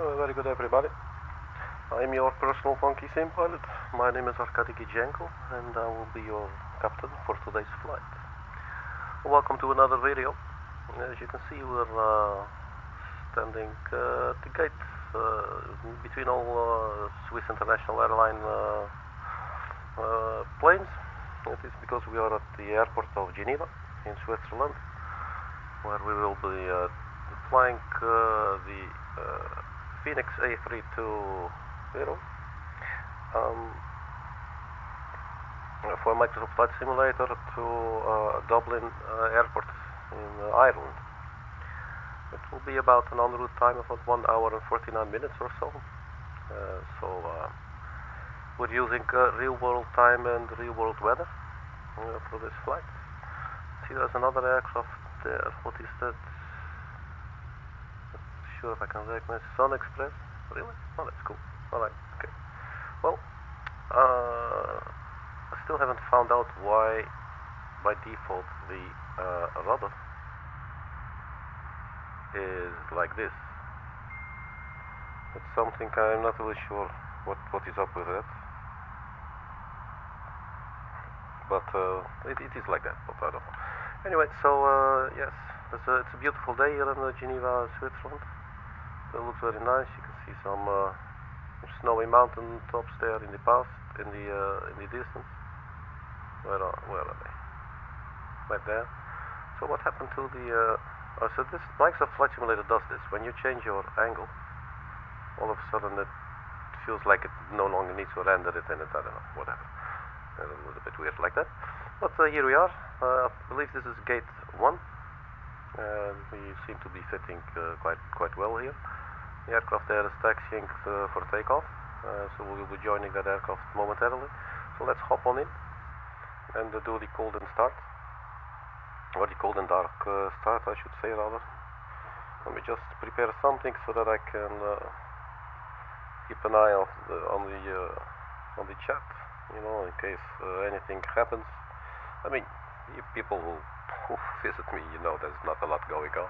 Very good, everybody. I'm your personal funky sim pilot. My name is Arkady Gidzenko, and I will be your captain for today's flight. Welcome to another video. As you can see, we're standing at the gate between all Swiss International Airline planes. It is because we are at the airport of Geneva in Switzerland, where we will be flying the Fenix A320 for Microsoft Flight Simulator to Dublin airport in Ireland. It will be about an en route time of about 1 hour and 49 minutes or so. We're using real world time and real world weather for this flight. See, there's another aircraft there. What is that? Sure if I can recognize Sun Express. Really? Oh, that's cool. Alright, okay. Well, I still haven't found out why by default the rudder is like this. It's something I'm not really sure what is up with that. But it is like that, but I don't know. Anyway, so yes, it's a beautiful day here in Geneva, Switzerland. It looks very nice. You can see some snowy mountain tops there in the past, in the distance. Where are they? Right there. So what happened to the? So this Microsoft Flight Simulator does this. When you change your angle, all of a sudden it feels like it no longer needs to render it, and it, I don't know, whatever. A little bit weird like that. But here we are. I believe this is gate 1. We seem to be fitting quite well here. The aircraft there is taxiing for takeoff, so we will be joining that aircraft momentarily. So let's hop on in and do the cold and start, or the cold and dark start, I should say rather. Let me just prepare something so that I can keep an eye on the chat, you know, in case anything happens. I mean, you people who visit me, you know, there's not a lot going on.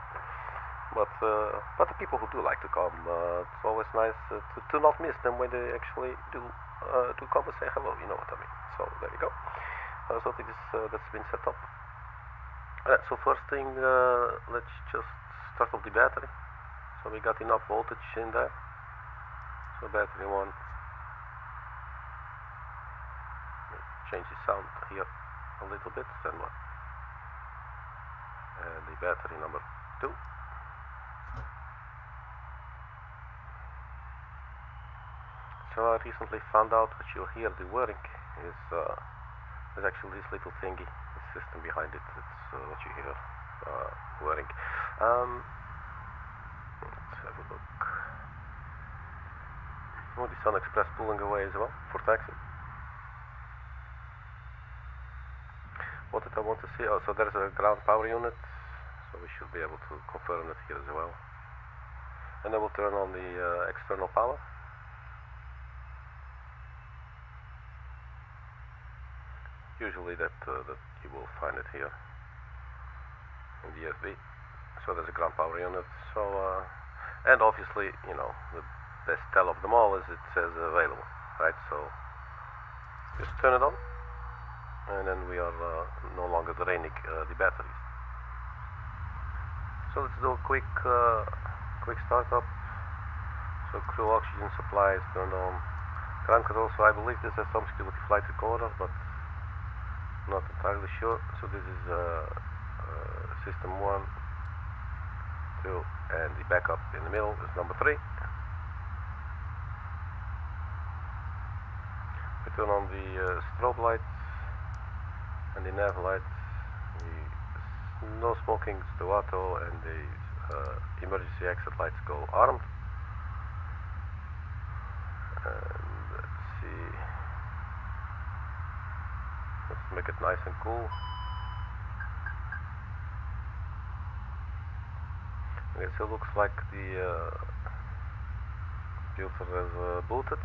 But the people who do like to come, it's always nice to not miss them when they actually do come and say hello. You know what I mean? So there you go. So this that's been set up. So first thing, let's just start off the battery. So we got enough voltage in there. So battery 1. Change the sound here a little bit. Then what? And the battery number 2. So I recently found out that you'll hear the whirring is actually this little thingy, the system behind it. It's what you hear whirring. Let's have a look. Oh, the Sun Express pulling away as well for taxi. What did I want to see? Oh, so there's a ground power unit, so we should be able to confirm it here as well. And then we'll turn on the external power. Usually that you will find it here in the USB. So there's a ground power unit. So and obviously, you know, the best tell of them all is it says available, right? So just turn it on, and then we are no longer draining the batteries. So let's do a quick startup. So crew oxygen supply is turned on. Ground control. So I believe this has something to do with the flight recorder, but not entirely sure. So this is system 1, 2, and the backup in the middle is number 3. We turn on the strobe lights and the nav lights. The no smoking is to auto, and the emergency exit lights go armed. And let's see. Let's make it nice and cool. Okay, so it looks like the computer has booted.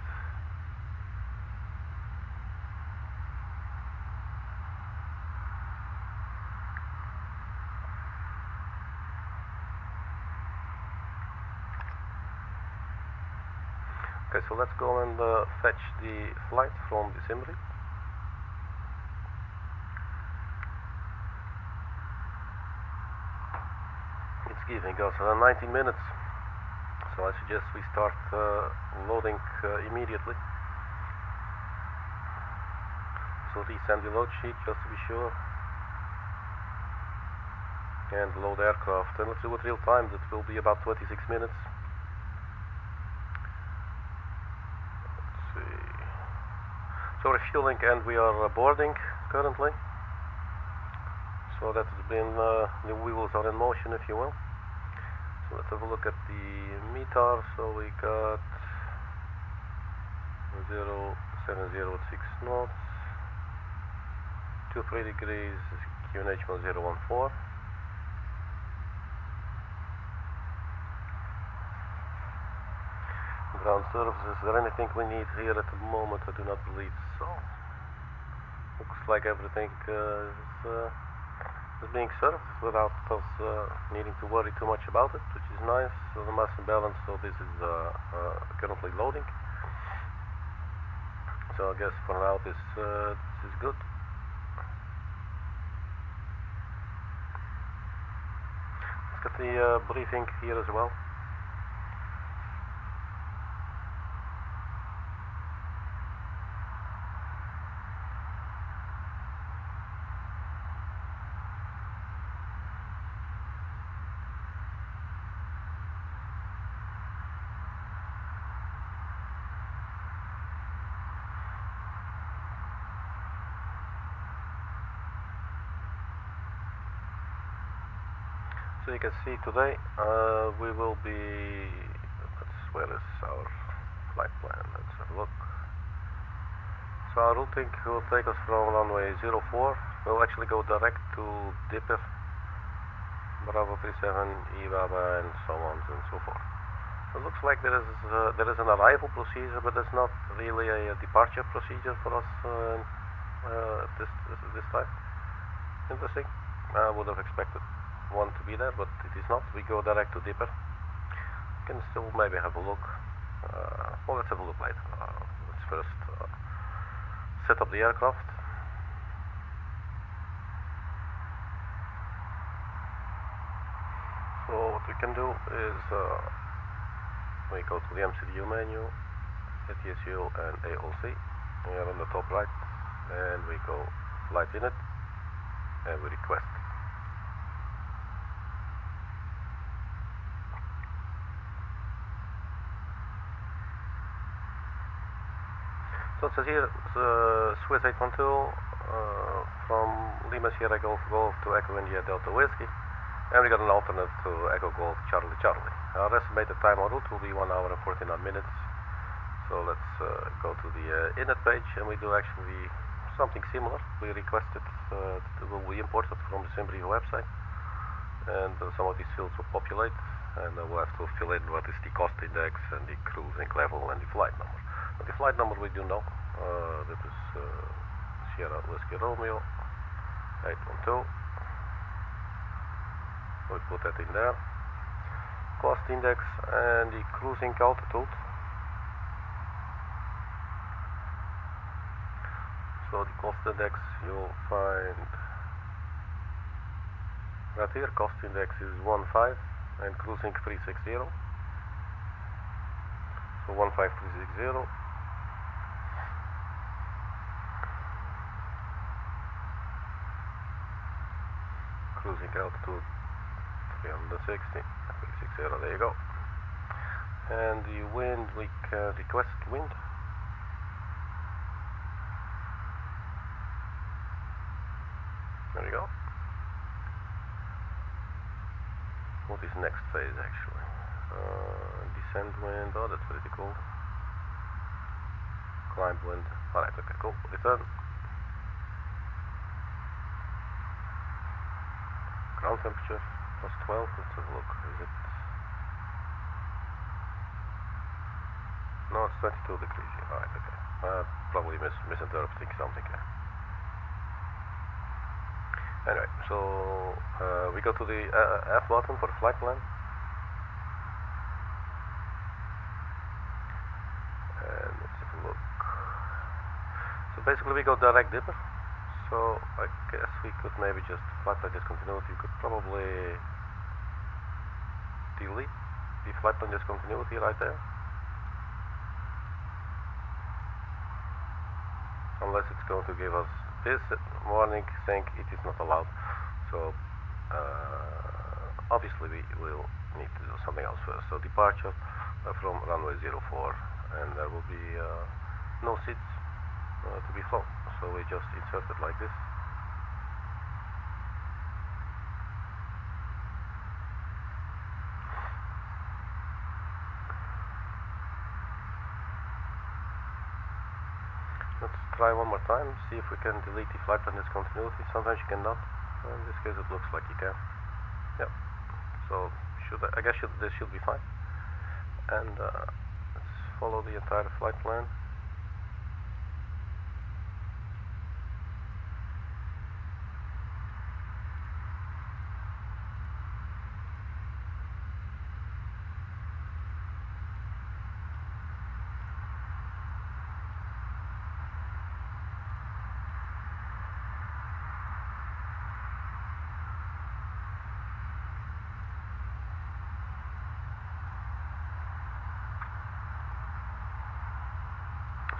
Okay, so let's go and fetch the flight from the Simri. It's giving us 19 minutes, so I suggest we start loading immediately. So resend the load sheet just to be sure, and load aircraft, and let's do it real time. That will be about 26 minutes. Let's see. So refueling, and we are boarding currently. So that's been, the wheels are in motion, if you will. So let's have a look at the METAR. So we got 070 at 6 knots, 23 degrees, QNH 1014. Ground services, is there anything we need here at the moment? I do not believe so. Looks like everything is being served without us needing to worry too much about it, which is nice. So the mass imbalance, so this is currently loading. So I guess for now this is good. Let's get the briefing here as well. So you can see today we will be, where is our flight plan? Let's have a look. So our routing will take us from runway 04. We'll actually go direct to DIPIR, Bravo 37, IBABA, and so on and so forth. So it looks like there is an arrival procedure, but there's not really a departure procedure for us at this time. Interesting. I would have expected one to be there, but it is not. We go direct to DIPIR. Can still maybe have a look. Well, let's have a look later. Let's first set up the aircraft. So what we can do is we go to the MCDU menu, ATSU and AOC. We are on the top right, and we go flight init, and we request. So it says here, Swiss 812 from Lima Sierra Golf Golf to Echo India Delta Whiskey, and we got an alternate to Echo Golf Charlie Charlie. Our estimated time en route will be 1 hour and 49 minutes. So let's go to the init page, and we do actually something similar. We requested will be imported from the Simri website, and some of these fields will populate, and we'll have to fill in what is the cost index and the cruising level and the flight number. But the flight number we do know. That is Sierra Whiskey Romeo 812. We put that in there. Cost index and the cruising altitude. So the cost index you'll find right here. Cost index is 15 and cruising 360. So 15360. Cruising altitude 360, 360, there you go. And the wind, we can request wind. There you go. What is next phase actually? Descent wind, oh that's pretty cool. Climb wind, alright, okay, cool. Return. Ground temperature plus 12, let's have a look. Is it? No, it's 22 degrees here. Alright, okay. Probably misinterpreting something here. Anyway, so we go to the F button for the flight plan. basically we go direct DIPIR, so I guess we could maybe just flight plan discontinuity. You could probably delete the flight plan discontinuity right there, unless it's going to give us this warning saying it is not allowed. So obviously we will need to do something else first. So departure from runway 04, and there will be no seats to be flown. So we just insert it like this. Let's try one more time, see if we can delete the flight plan discontinuity. Sometimes you cannot. In this case it looks like you can. Yep. So I guess this should be fine. And let's follow the entire flight plan.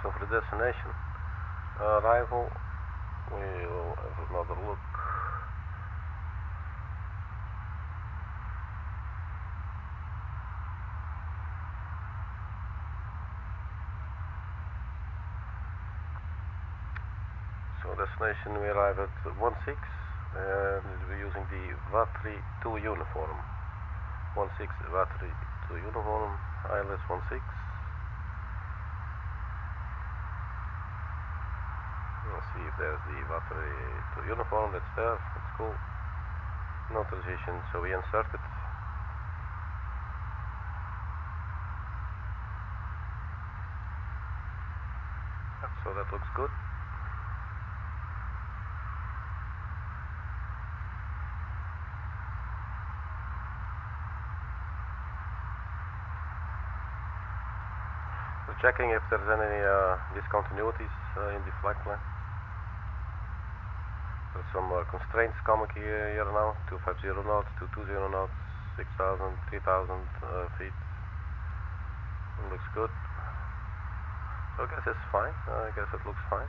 So for the destination arrival, we will have another look. So destination, we arrive at 16, and we're using the VATRY 2 uniform. 16 VATRY 2 uniform, ILS 16. Let's see if there's the VATRY 2 uniform. That's there. That's cool. No transition, so we insert it. So that looks good. We're checking if there's any discontinuities in the flight plan. There's some constraints coming here now, 250 knots, 220 knots, 6,000, 3,000 feet. It looks good. So I guess it's fine. I guess it looks fine.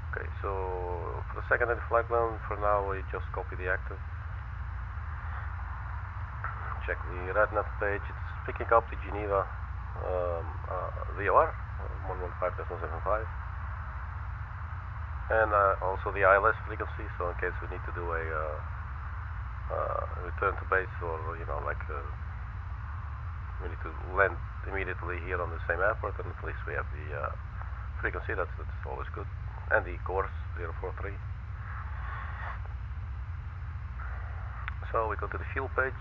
Okay, so for the secondary flight plan, for now we just copy the active. Check the RadNet page. It's picking up the Geneva VOR 115.75, and also the ILS frequency. So in case we need to do a return to base, or we need to land immediately here on the same airport, and at least we have the frequency. That's always good, and the course 043. So we go to the fuel page.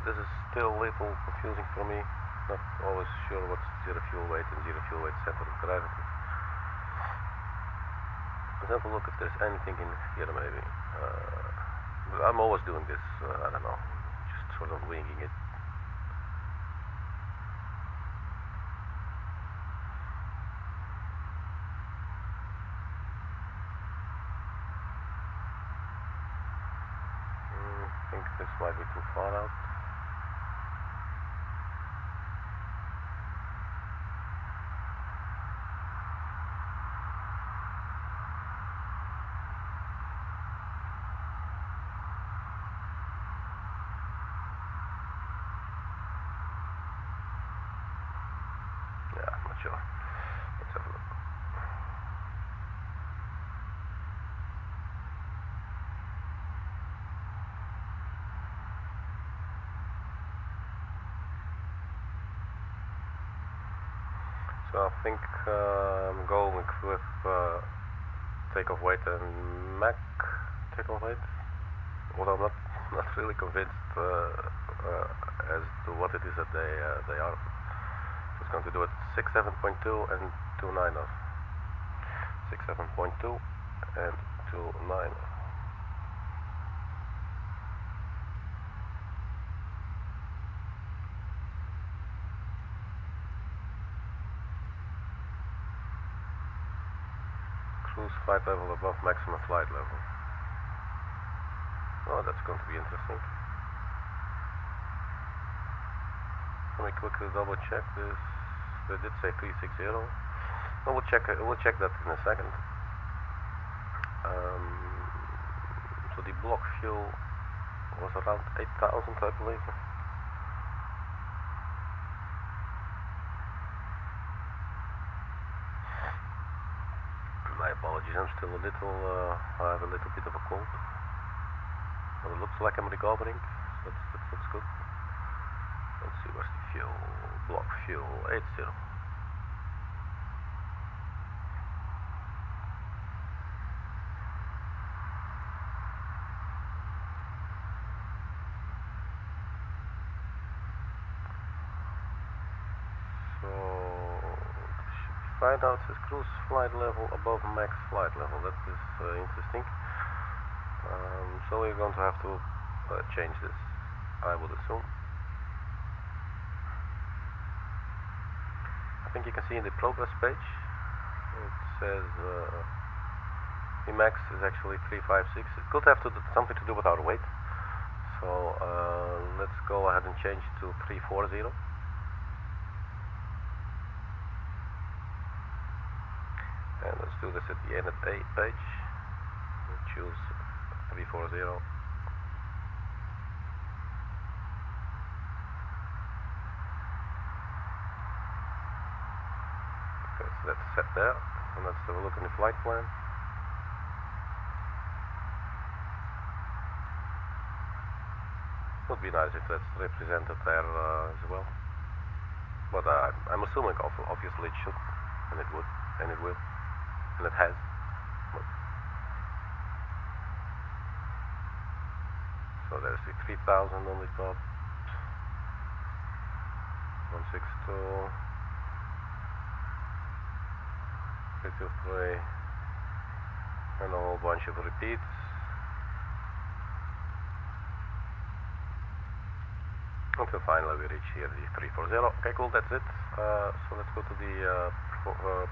This is still a little confusing for me. Not always sure what's zero fuel weight and zero fuel weight center of gravity. Let's have a look if there's anything in here maybe. I'm always doing this, I don't know, just sort of winging it. I think this might be too far out. Sure. Let's have a look. So I think I'm going with takeoff weight and Mach takeoff weight. Although I'm not really convinced as to what it is that they are. It's going to do it 67.2 and 29. 67.2 and 29. Cruise flight level above maximum flight level. Oh, that's going to be interesting. Let me quickly double check this. They did say 360. We'll check that in a second. So the block fuel was around 8,000, I believe. My apologies, I'm still a little, I have a little bit of a cold. But it looks like I'm recovering, so that looks good. Let's see, where's the fuel? Block fuel, 80. Find out says cruise flight level above max flight level. That is interesting. So we're going to have to change this, I would assume. I think you can see in the progress page it says the max is actually 356. It could have something to do with our weight. So let's go ahead and change to 340. And let's do this at the end of A page. We'll choose 340. Okay, so that's set there. And let's have a look in the flight plan. Would be nice if that's represented there as well. But I'm assuming obviously it should, and it would, and it will. And it has. So there's the 3000 on the top. 162. 323. And a whole bunch of repeats. Until finally we reach here the 340. Okay, cool, that's it. So let's go to the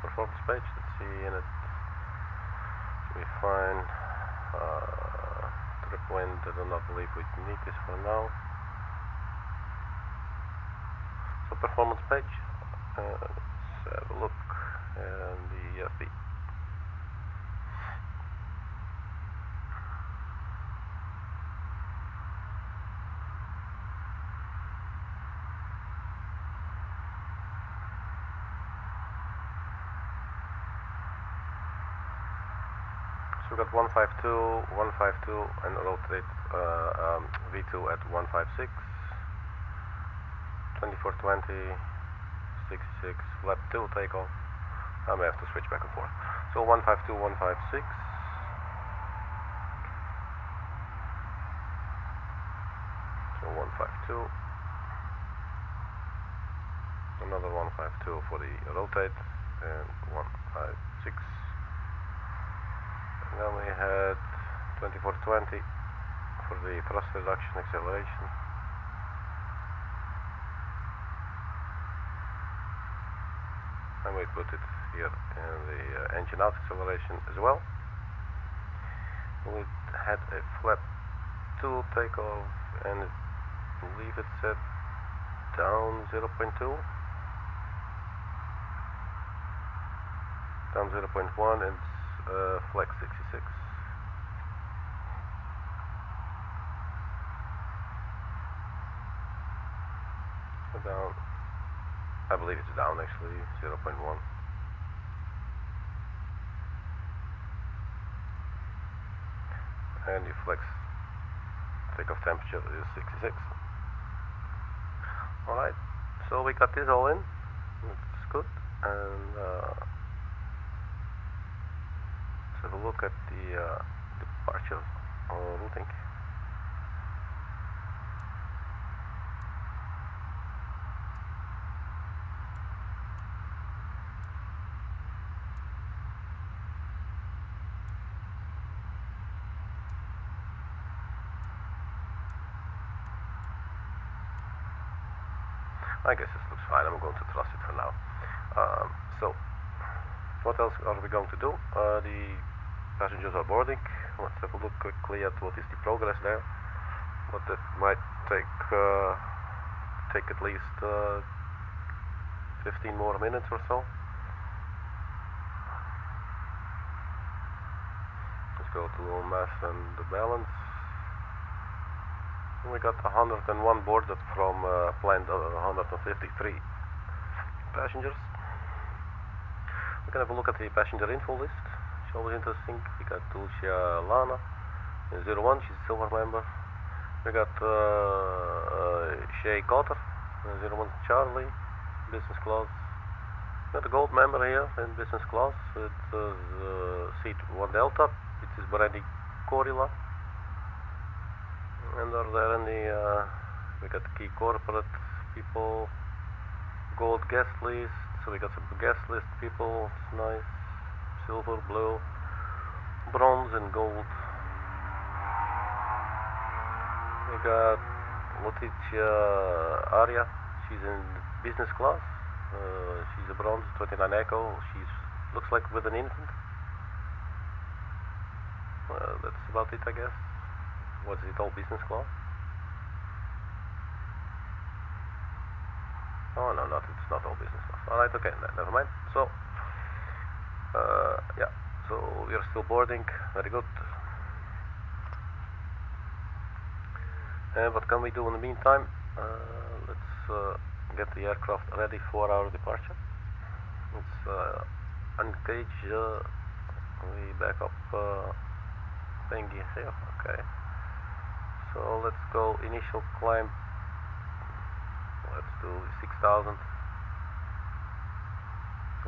performance page. Let's see in it. Should be fine. Trip wind, I do not believe we need this for now. So performance page. Let's have a look in the FB. So we've got 152, 152, and rotate V2 at 156, 2420, 66, flap 2 takeoff. I may have to switch back and forth. So 152, 156. So 152. Another 152 for the rotate, and 156. And then we had 2420 for the thrust reduction acceleration. And we put it here in the engine out acceleration as well. We had a flap 2 takeoff, and I believe it set down 0.2. Down 0.1 and flex 66. So down, I believe it's down actually, 0.1. And the flex takeoff temperature is 66. Alright, so we got this all in. It's good. And let's have a look at the departure routing. I guess this looks fine. I'm going to trust it for now. So what else are we going to do? The passengers are boarding. Let's have a look quickly at what is the progress there. But that might take at least 15 more minutes or so. Let's go to mass and the balance. We got 101 boarded from planned 153 passengers. We can have a look at the passenger info list. It's always interesting. We got Dulcia Lana in 01, she's a silver member. We got Shay Cotter in 01 Charlie, business class. We got a gold member here in business class with seat 1 Delta, which is Brandy Corilla. And are there any, we got key corporate people, gold guest list, so we got some guest list people, it's nice, silver, blue, bronze and gold. We got Leticia Aria, she's in business class, she's a bronze, 29 Echo, she's looks like with an infant. That's about it, I guess. What is it, all business class? Oh no, it's not all business class. Alright, okay, never mind. So, yeah, so we are still boarding, very good. And what can we do in the meantime? Let's get the aircraft ready for our departure. Let's uncage, we back up thingy here, okay. So let's go initial climb, let's do 6,000,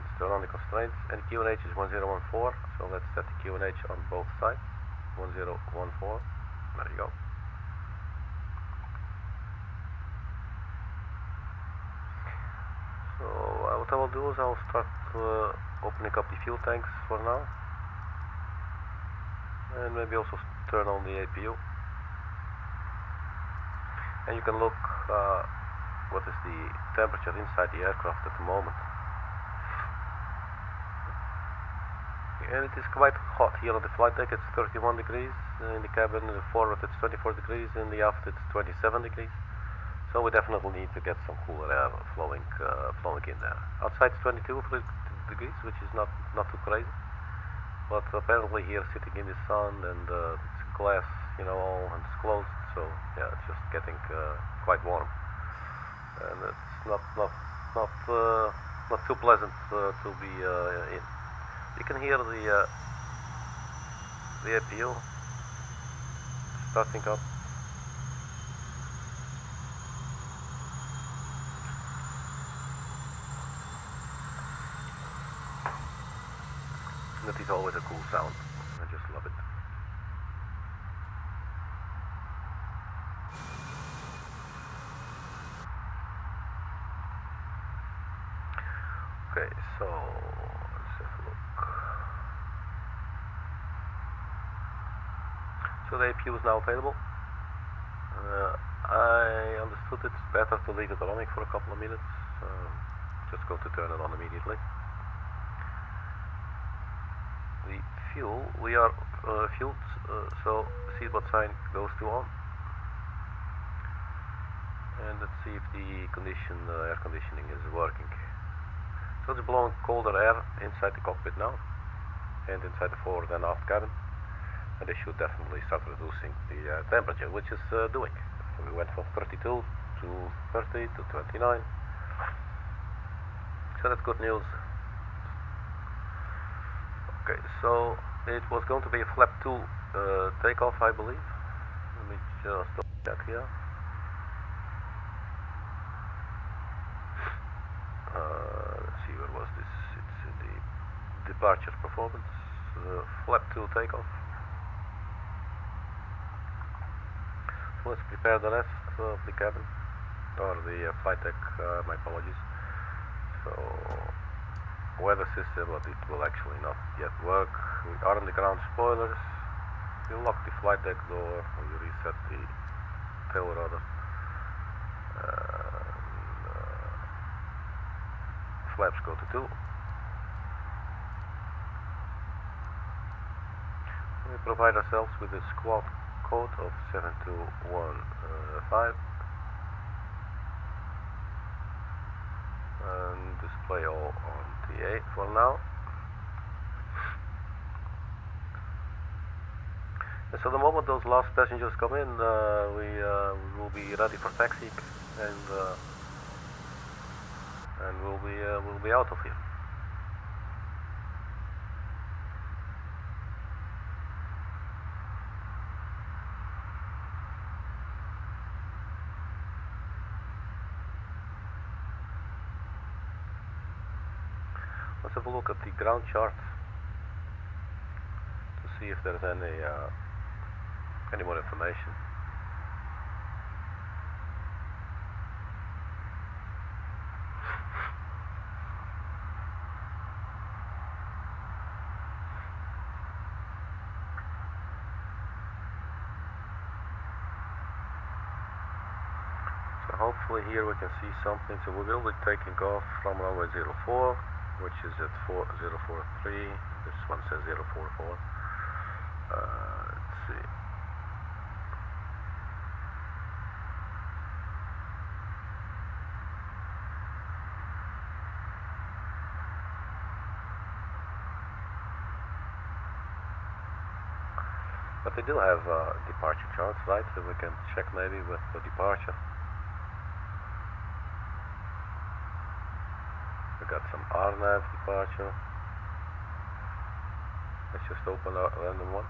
let's turn on the constraints, and QNH is 1014, so let's set the QNH on both sides, 1014, there you go. So what I will do is I'll start opening up the fuel tanks for now, and maybe also turn on the APU. And you can look what is the temperature inside the aircraft at the moment. And it is quite hot here on the flight deck, it's 31 degrees, in the cabin forward it's 24 degrees, in the aft it's 27 degrees. So we definitely need to get some cooler air flowing in there. Outside it's 22 degrees, which is not too crazy. But apparently here sitting in the sun and it's glass, you know, all and it's closed. So yeah, it's just getting quite warm, and it's not too pleasant to be in. You can hear the APU starting up. That is always a cool sound. I just love it. Okay, so let's have a look. So the APU is now available. I understood it's better to leave it running for a couple of minutes. Just going to turn it on immediately. The fuel, we are fueled, so seatbelt sign goes to on. And let's see if the air conditioning is working. So it's blowing colder air inside the cockpit now, and inside the forward and aft cabin, and they should definitely start reducing the temperature, which is doing. So we went from 32 to 30 to 29, so that's good news. Okay, so it was going to be a flap 2 takeoff, I believe. Let me just check here. Let's see, where was this? It's in the departure performance, flap 2 takeoff. So let's prepare the rest of the cabin, or the flight deck, my apologies. So, weather system, but it will actually not yet work. We are on the ground spoilers. We lock the flight deck door, we reset the tail rudder. Flaps go to 2. We provide ourselves with a squawk code of 7215 and display all on TA for now. And so the moment those last passengers come in, we will be ready for taxi, and we'll be out of here. Let's have a look at the ground chart to see if there's any more information. So hopefully here we can see something. So we will be taking off from runway 04, which is at 4043. This one says 044. Let's see. But they do have departure charts, right? So we can check maybe with the departure. We got some RNAV departure. Let's just open a random one.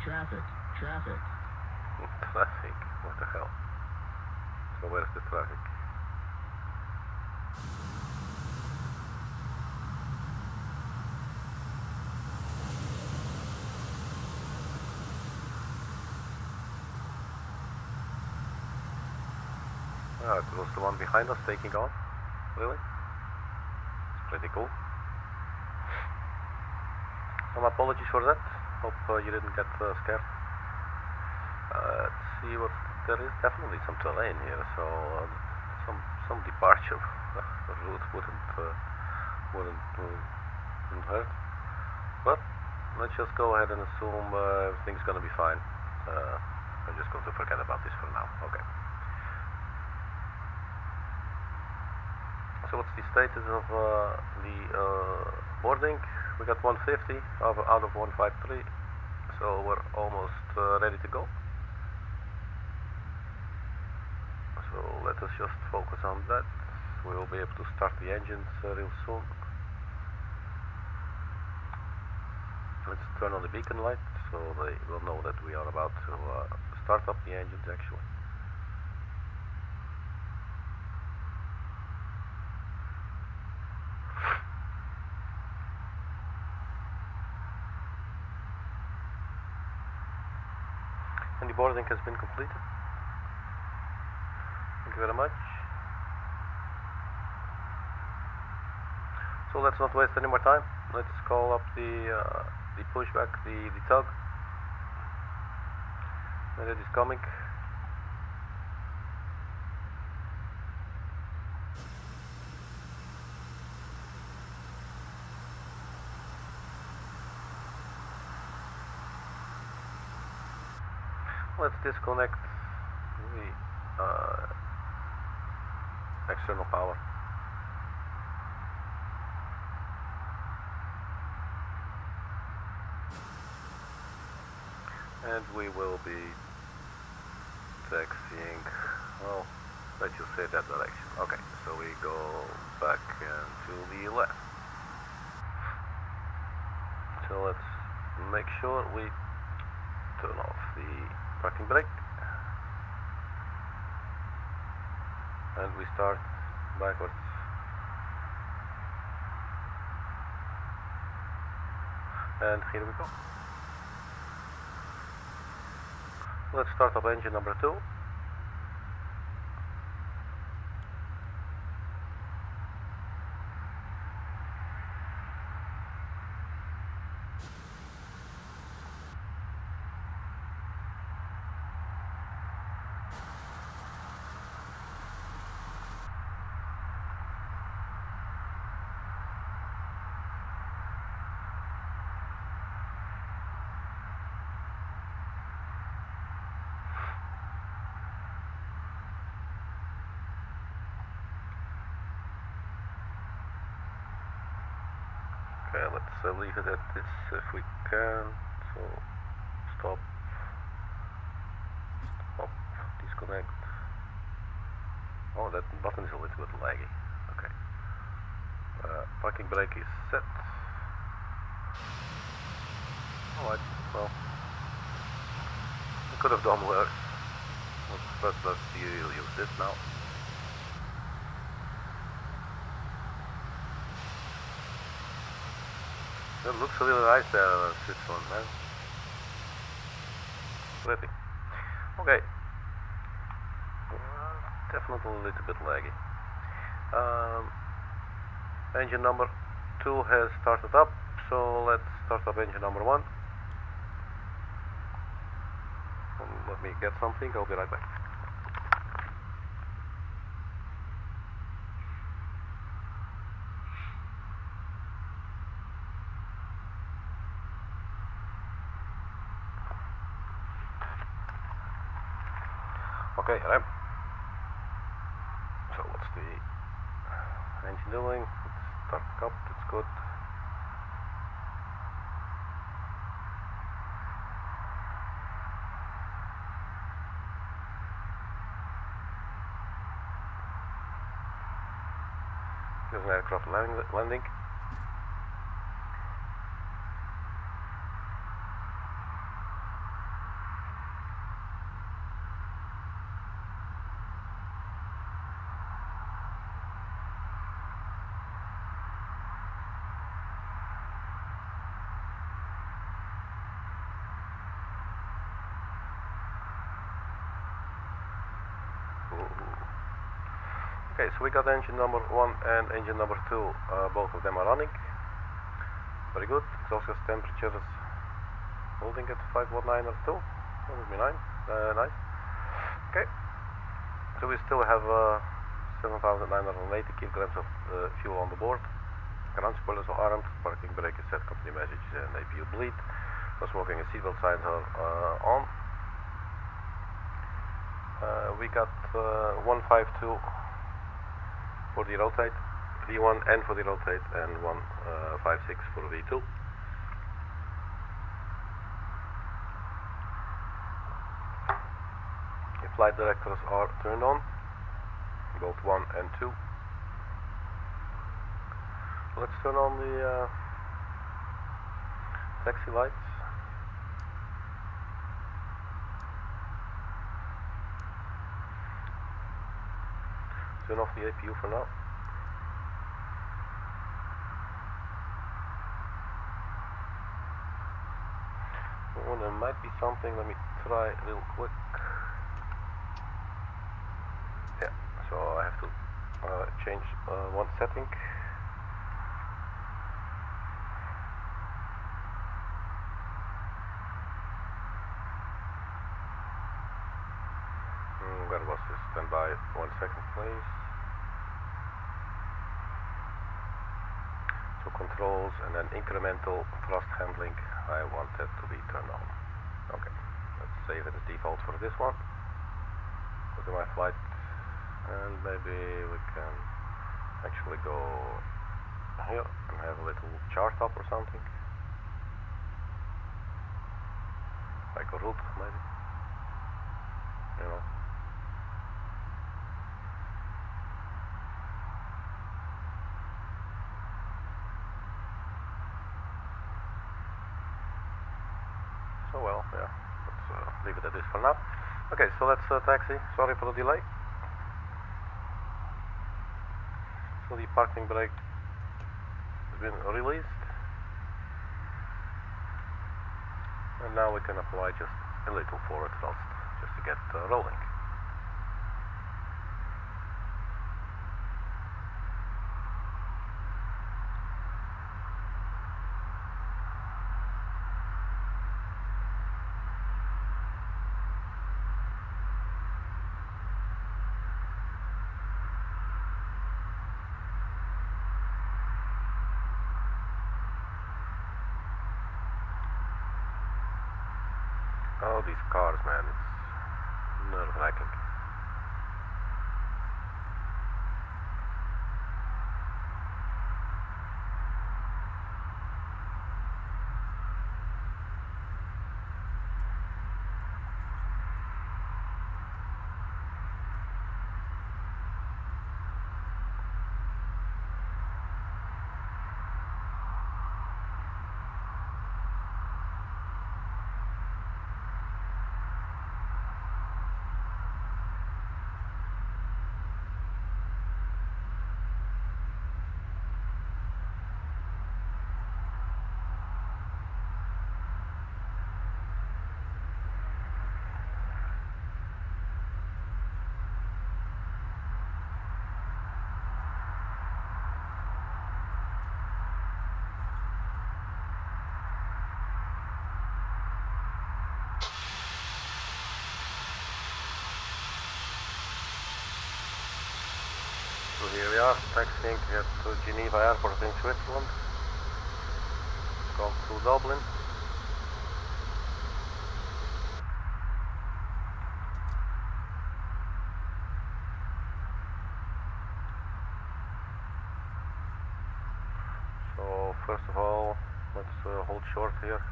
Traffic. Traffic? What the hell? So where's the traffic? Ah, it was the one behind us taking off. Really? It's pretty cool. Some apologies for that. Hope you didn't get scared. Let's see what there is. Definitely some terrain here, so some departure route wouldn't hurt. But let's just go ahead and assume everything's gonna be fine. I'm just going to forget about this for now. Okay. So what's the status of the boarding? We got 150 out of 153, so we're almost ready to go. So let us just focus on that. We will be able to start the engines real soon. Let's turn on the beacon light so they will know that we are about to start up the engines actually. And the boarding has been completed. Thank you very much. So let's not waste any more time. Let's call up the pushback, the tug. And it is coming. Let's disconnect the external power. And we will be taxiing, well, let's just say that direction. Okay, so we go back to the left. So let's make sure we turn off the parking brake. And we start backwards. And here we go. Let's start up engine number 2. Okay, let's leave it at this if we can. So stop, disconnect. Oh, that button is a little bit laggy. Okay. Parking brake is set. Alright, well, we could have done worse. But let's use this now. It looks a little nice there, Switzerland, man. Pretty. Okay. Definitely a little bit laggy. Engine number 2 has started up, so let's start up engine number 1. Let me get something, I'll be right back. Okay, Rem. So what's the engine doing? It's starting up, it's good. There's an aircraft landing. Okay, so we got engine number 1 and engine number 2, both of them are running. Very good. Exhaust gas temperature is holding at 519 or 2. That would be nice. Okay, so we still have 7,980 kilograms of fuel on the board. Ground spoilers are armed, parking brake is set, company message and APU bleed. No smoking and seatbelt signs are on. We got 152 for the rotate, V1 and for the rotate, and 156 for V2. The flight directors are turned on, both 1 and 2. Let's turn on the taxi lights. Turn off the APU for now. Oh, there might be something. Let me try real quick. Yeah, so I have to change one setting. Where was this? Stand by 1 second, please. So controls and then incremental thrust handling, I want that to be turned on. Okay, let's save it as default for this one. Go to my flight, and maybe we can actually go here and have a little chart up or something. Like a route, maybe. You know. So well, yeah, let's leave it at this for now. Okay, so let's taxi. Sorry for the delay. So the parking brake has been released. And now we can apply just a little forward thrust, just to get rolling. Oh, these cars, man, it's nerve-wracking. So here we are, taxiing at Geneva Airport in Switzerland. Gone through Dublin. So first of all, let's hold short here,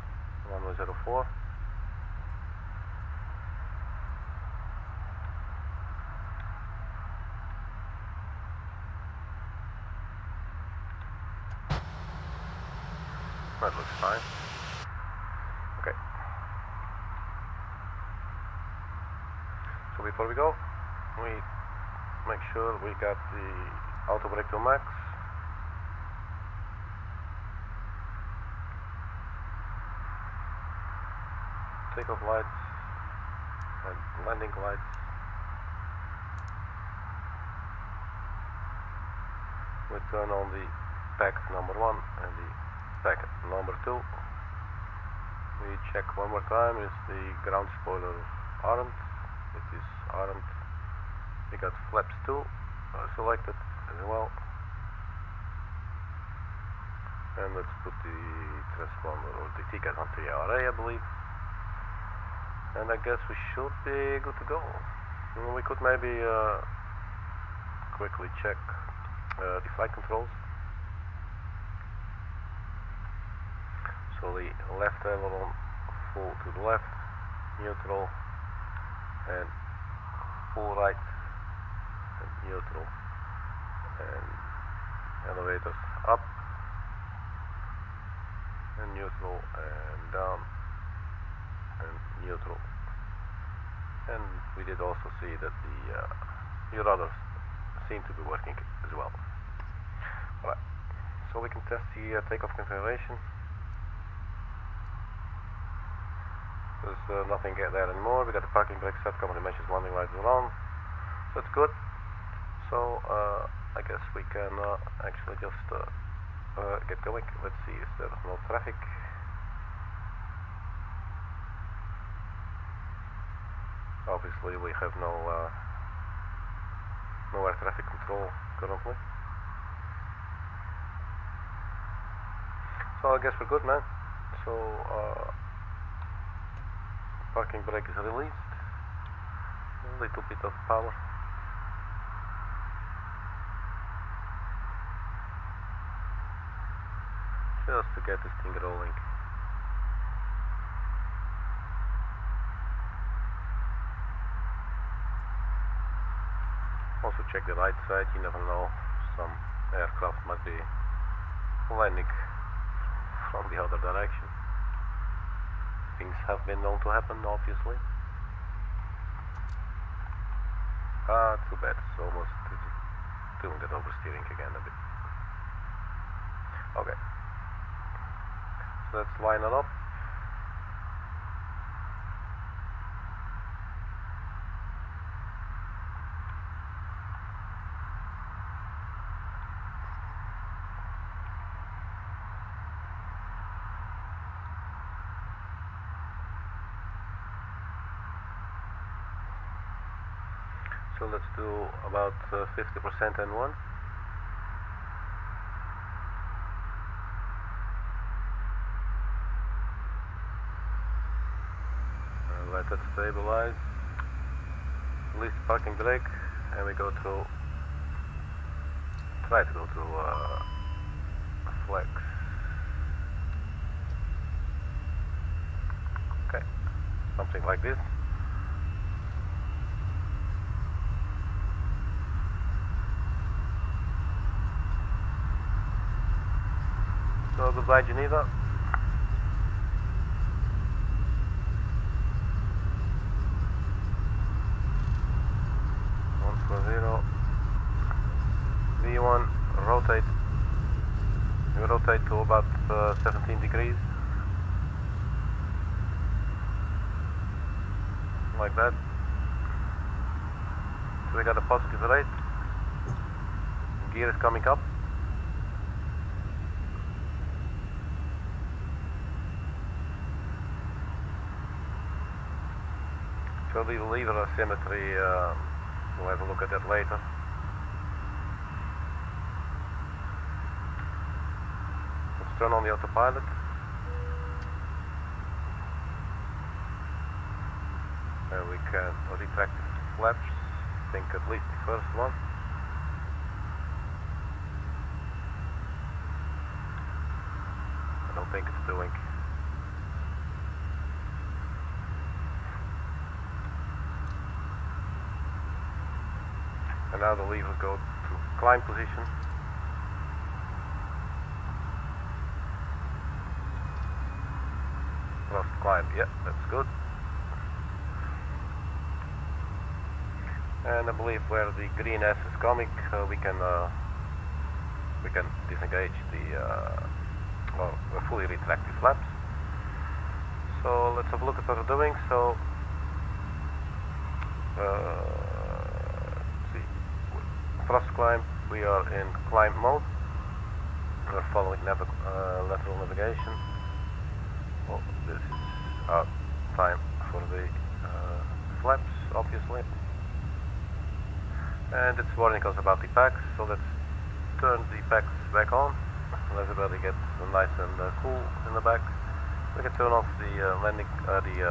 1104. That looks fine. Okay. So before we go, we make sure we got the auto brake to max. Takeoff lights and landing lights. We turn on the packet number 1 and the packet number 2. We check one more time, is the ground spoiler armed? It is armed. We got flaps 2 selected as well. And let's put the transponder or the ticket onto the array, I believe. And I guess we should be good to go. We could maybe quickly check the flight controls. So the left aileron full to the left, neutral, and full right and neutral, and elevators up and neutral and down and neutral. And we did also see that the rudders seem to be working as well. Alright, so we can test the takeoff configuration. There's nothing there anymore. We got the parking brake set, company mentions landing lights are on. So that's good. So I guess we can actually just get going. Let's see, is there no traffic? Obviously we have no air traffic control currently. So I guess we're good, man. So parking brake is released. A little bit of power. Just to get this thing rolling. Also check the right side, you never know, some aircraft might be landing from the other direction. Things have been known to happen, obviously. Too bad, it's almost doing that oversteering again a bit. Okay. So let's line it up. So let's do about 50% N1. Let it stabilize. Release the parking brake, and we go through. Try to go through flex. Okay, something like this. So goodbye, Geneva. V1, rotate. You rotate to about 17 degrees. Like that. So we got a positive rate. Gear is coming up. So the lever asymmetry, we'll have a look at that later. Let's turn on the autopilot. And we can retract the flaps. I think at least the first one. I don't think it's doing. And now the levers go to climb position. Thrust climb, yeah, that's good. And I believe where the green S is coming, we can disengage the or fully retract the flaps. So let's have a look at what we're doing. So see, thrust climb. We are in climb mode. We're following lateral navigation. Well, this is our time for the flaps, obviously. And it's warning us about the packs, so let's turn the packs back on. Let everybody get nice and cool in the back. We can turn off the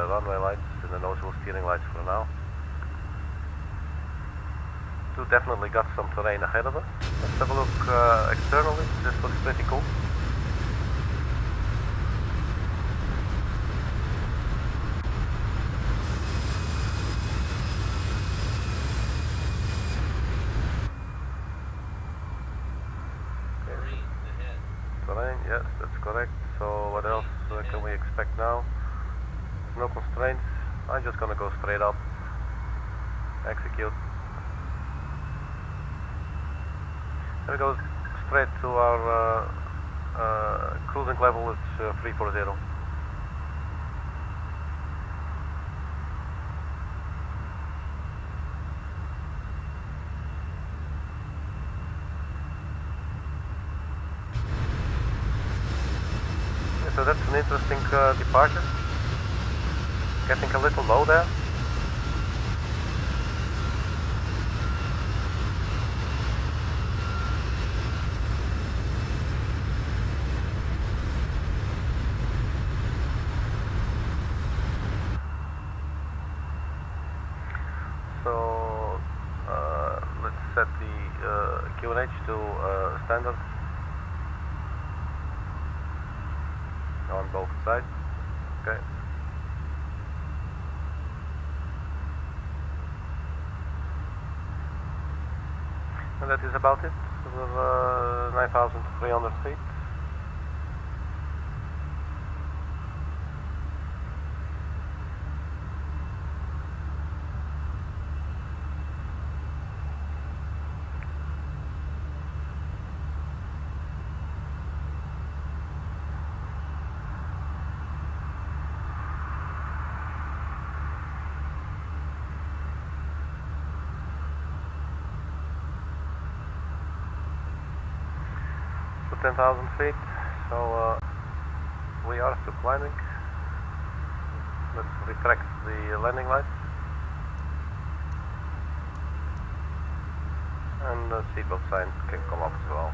runway lights and the nose wheel steering lights for now. So definitely got some terrain ahead of us. Let's have a look externally. This looks pretty cool. Terrain, yes, that's correct. So what else can we expect now? No constraints. I'm just gonna go straight up. Execute. And we go straight to our cruising level. It's 340. So that's an interesting departure. Getting a little low there. So let's set the QNH to standard. On both sides, okay. And that is about it. We're 9,300 feet. So 10,000 feet, so we are still climbing. Let's retract the landing lights. And the seatbelt sign can come up as well.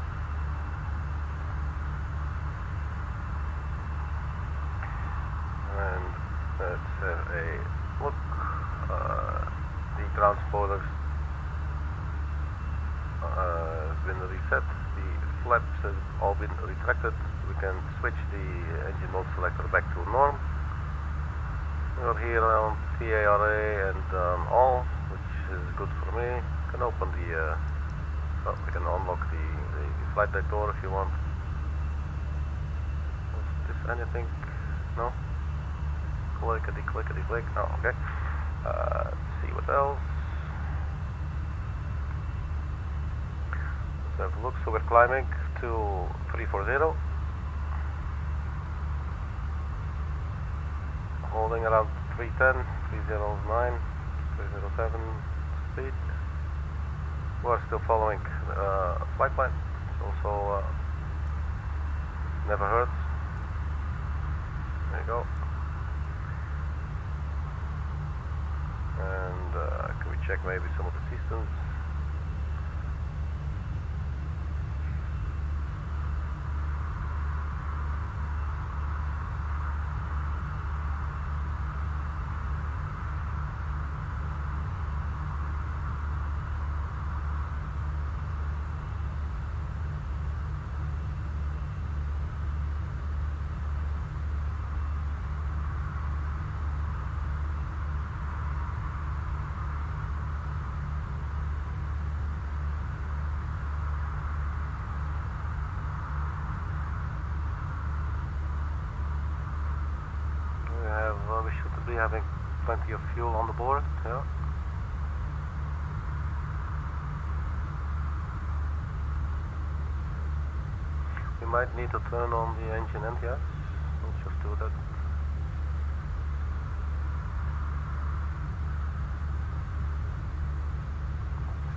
And let's have a look. The ground spoilers have been reset. The flaps have all been retracted. We can switch the engine mode selector back to norm. We're here on TARA and all, which is good for me. You can open the we can unlock the flight deck door if you want. Is this anything? No? Clickety clickety click. Oh, okay. Let's see what else. Let's have a look. So we're climbing to 340. Holding around 310, 309, 307 speed. We're still following flight plan. It's also never hurts. There you go. And can we check maybe some of the systems? having plenty of fuel on the board. Yeah. We might need to turn on the engine end, yes. Let's just do that.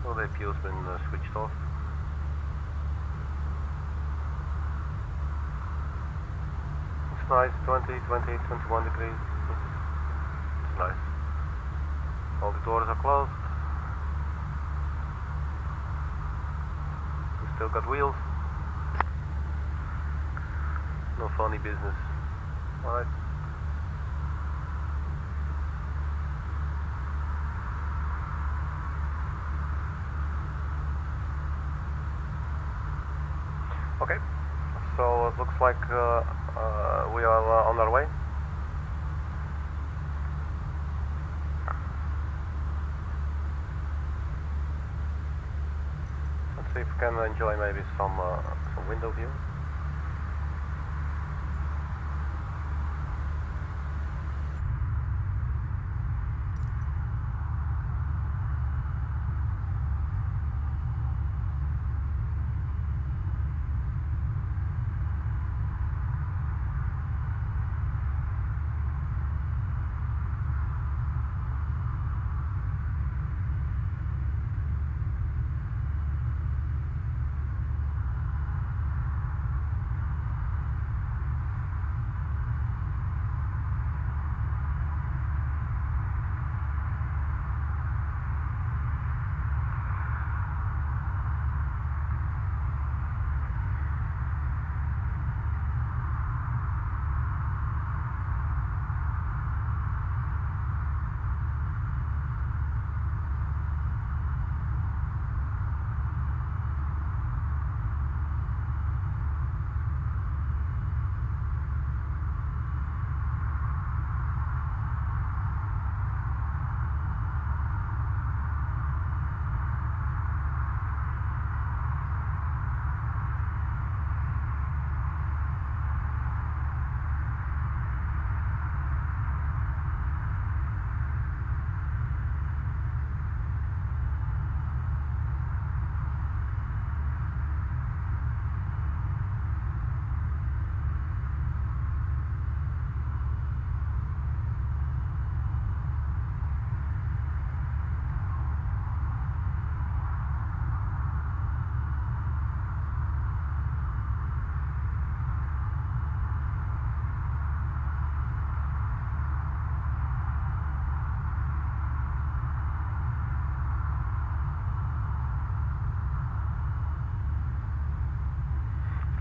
So the fuel's been switched off. It's nice, 20, 21 degrees. It's nice. All the doors are closed. We still got wheels. No funny business. Alright. Okay, so it looks like we are on our way. Let's see if we can enjoy maybe some window view.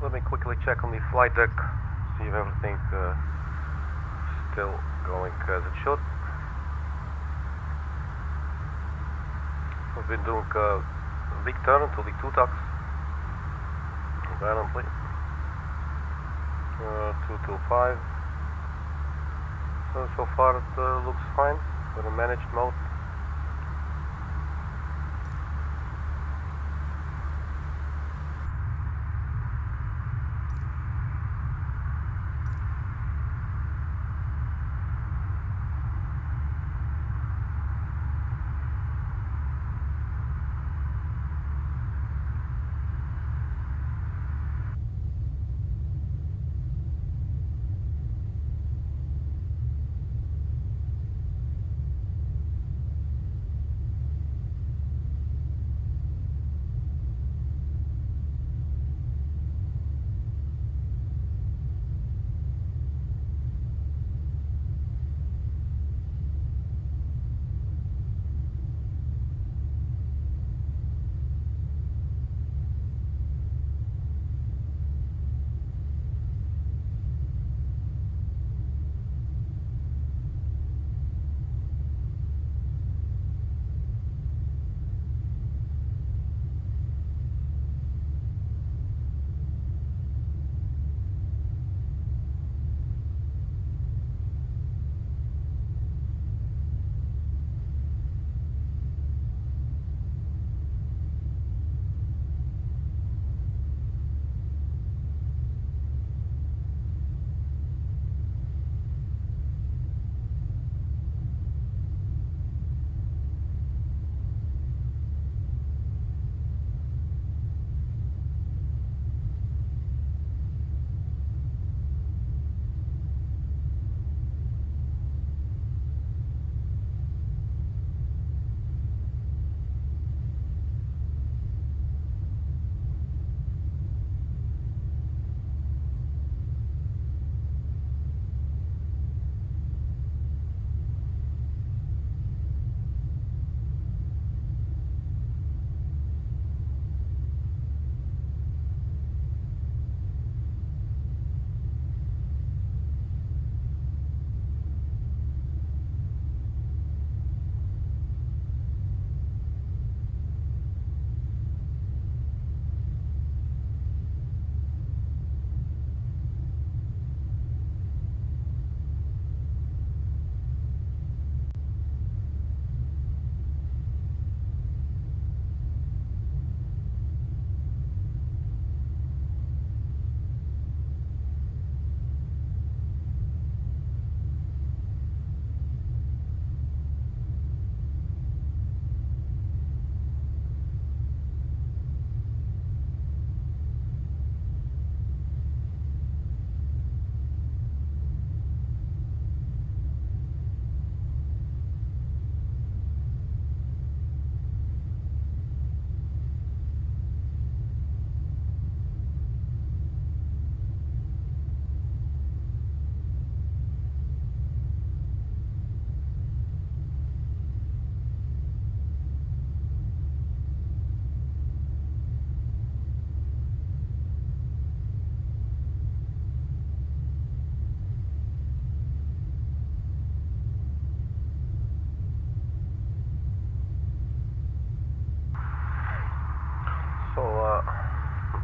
Let me quickly check on the flight deck, see if everything is still going as it should. We've been doing a big turn to the 2 tucks, apparently. 225. So far it looks fine with a managed mode.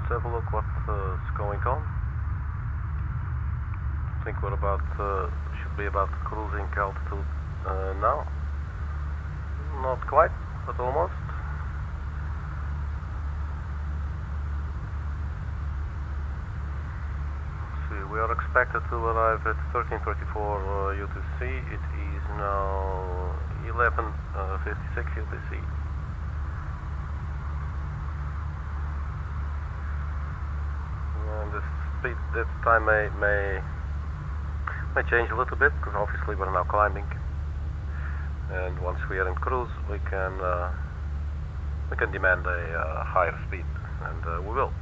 let's have a look what's going on. I think we're about, should be about cruising altitude now. Not quite, but almost. See, we are expected to arrive at 1334 UTC. It is now 11:56 UTC. And the speed that time may change a little bit, because obviously we're now climbing. And once we are in cruise, we can demand a higher speed, and we will.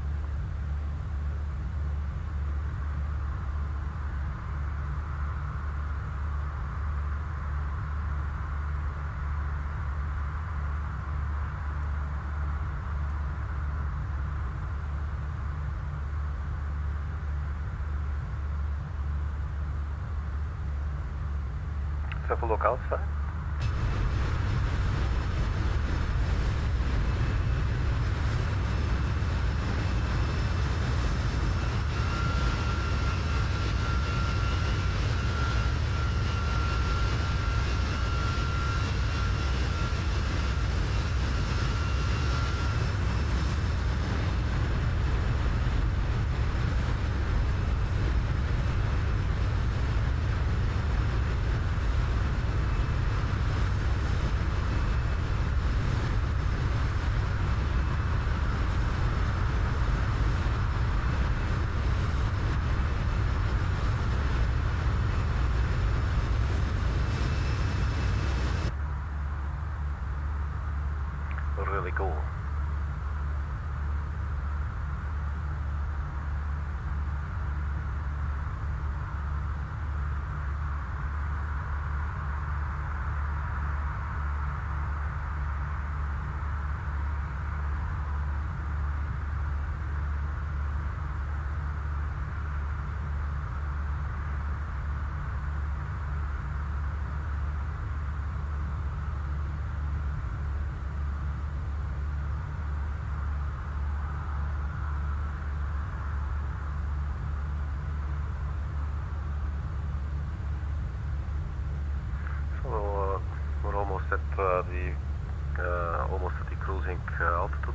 Let's have a look outside. Really cool. We're almost at the cruising altitude.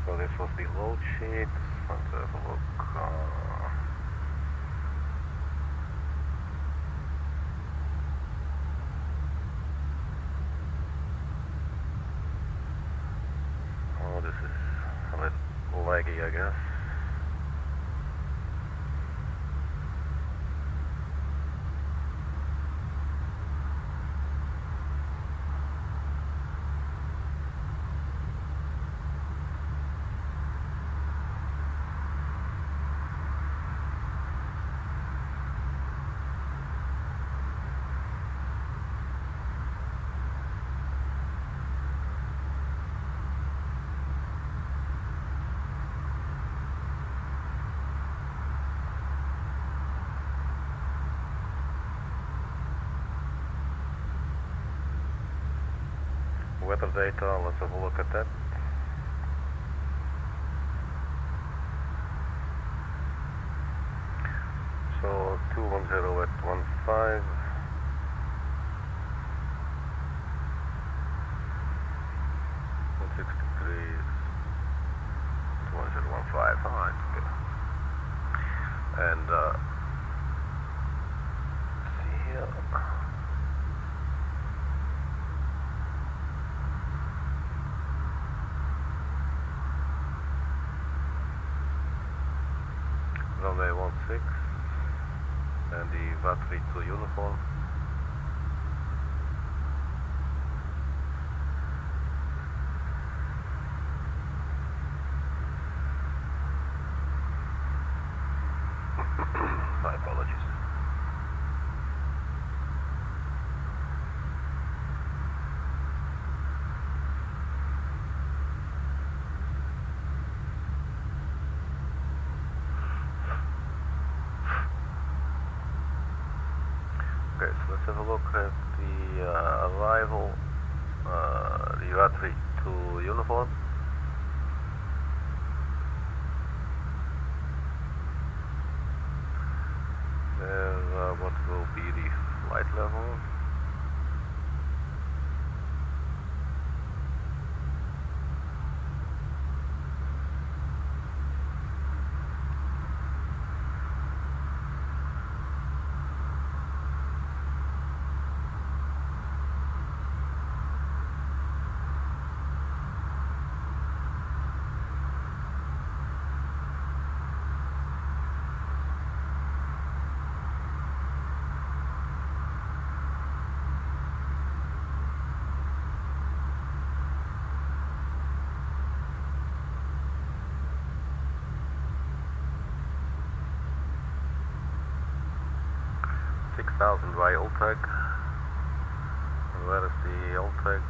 So this was the load sheet. Let's have a look. Oh, this is a bit laggy, I guess. Weather data, let's have a look at that. So 210 at 15, 16 degrees, 21015, alright, okay. And see here. runway 16 and the VATRY to uniform. My apologies. Okay, so let's have a look at the arrival, the VATRY to uniform. What will be the flight level? By old tag. Where is the old tag?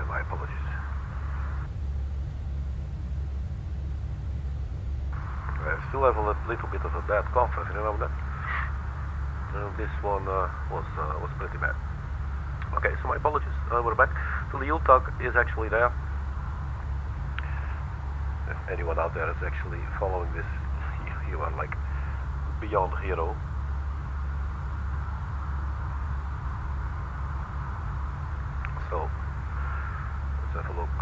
My apologies. I still have a little bit of a bad cough, if you remember that. This one was pretty bad. Okay, so my apologies. We're back. So the yield tug is actually there. If anyone out there is actually following this, you are like beyond hero. So have a look.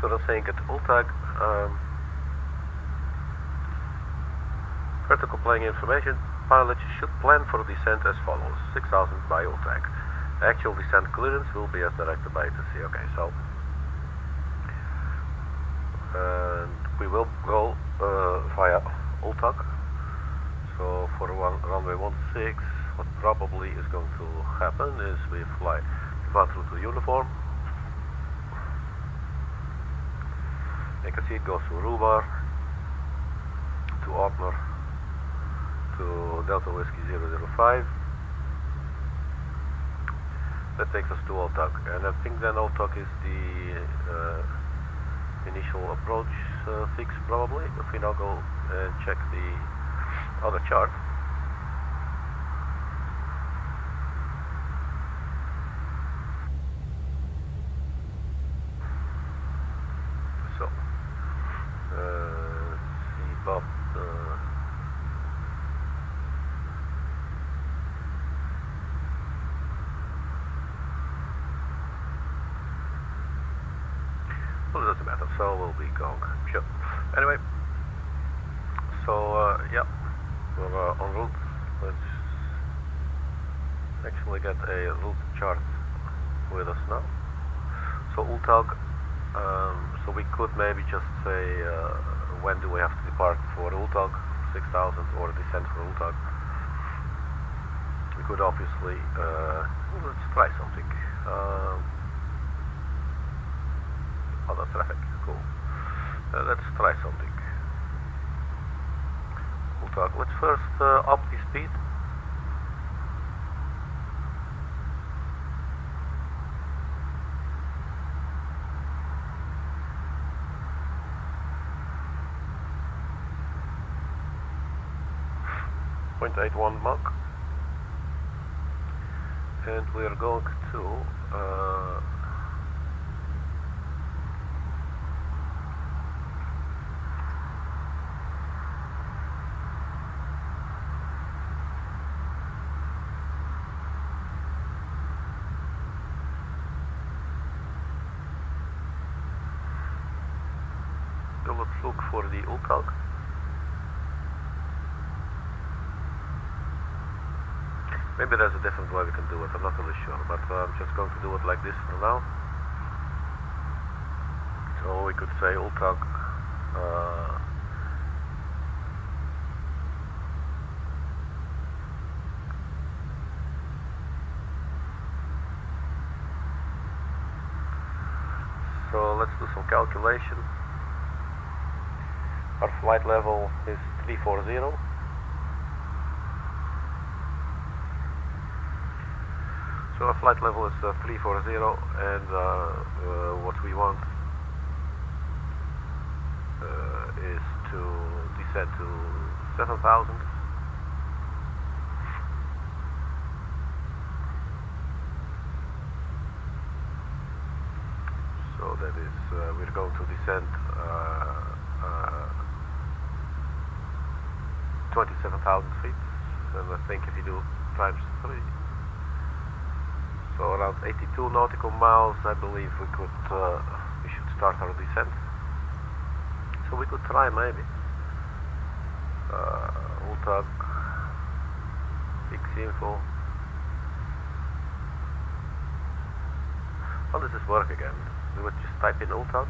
So they're saying at old tag, vertical plane information, pilots should plan for descent as follows: 6000 by old tag. Actual descent clearance will be as directed by ATC. Okay, so and we will go via old tag. So for runway 16, what probably is going to happen is we fly VATRY to uniform. You can see it goes to Rubar, to Opner, to Delta Whiskey 005. That takes us to Old Tuck, and I think then Old Tuck is the initial approach fix probably. If we now go and check the other chart, so CBOP well, it doesn't matter, so we'll be going, sure. Anyway, so yeah, we're en route. Let's actually get a route chart with us now. So ULTAG, so we could maybe just say when do we have to depart for ULTAG 6000 or descent for ULTAG. We could obviously, let's try something. Other traffic, cool. Let's try something. ULTAG, let's first up the speed. .81 Mach, and we are going to let's look for the ULTAG. Maybe there's a different way we can do it, I'm not really sure, but I'm just going to do it like this for now. So we could say ULTAG so let's do some calculation. Our flight level is 340. So our flight level is 340, and what we want is to descend to 7000. So that is, we're going to descend 27,000 feet, and I think if you do times 3, so around 82 nautical miles, I believe we should start our descent. So we could try maybe. ULTAG, fix info. How does this work again? We would just type in ULTAG.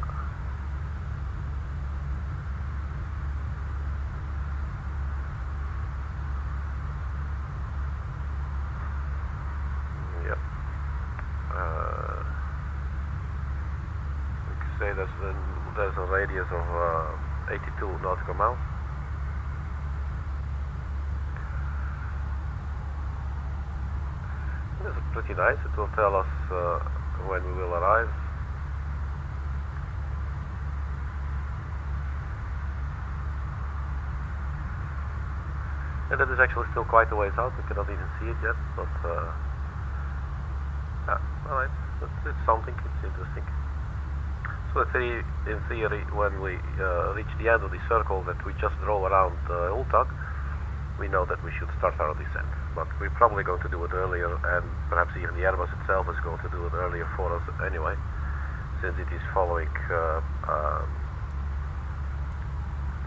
Say there's a radius of 82 nautical miles. This is pretty nice. It will tell us when we will arrive. And it is actually still quite a ways out. We cannot even see it yet, but yeah, alright. It's something. It's interesting. So in theory, when we reach the end of the circle that we just draw around ULTAG, we know that we should start our descent. But we're probably going to do it earlier, and perhaps even the Airbus itself is going to do it earlier for us anyway, since it is following.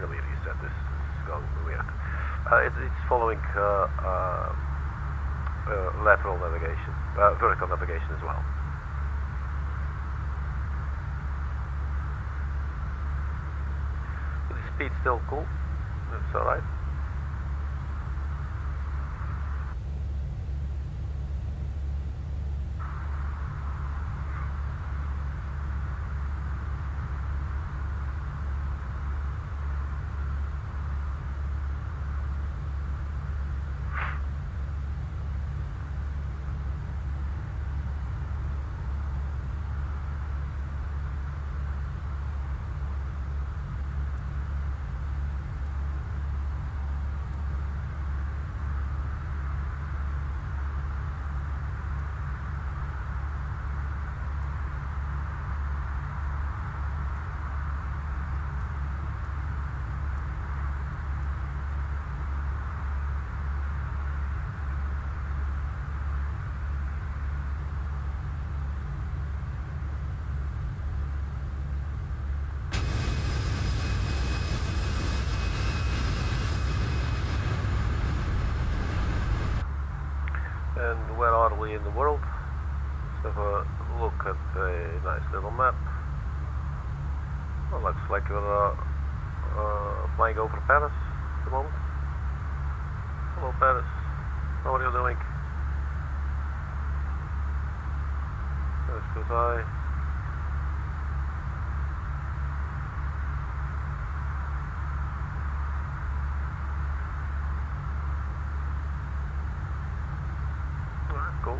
Let me reset this. It's going weird. It's following lateral navigation, vertical navigation as well. Speed's still cool, that's alright. where are we in the world? Let's have a look at a nice little map. Well, looks like we're flying over Paris at the moment. Hello Paris, how are you doing? There's goodbye. Alright, cool.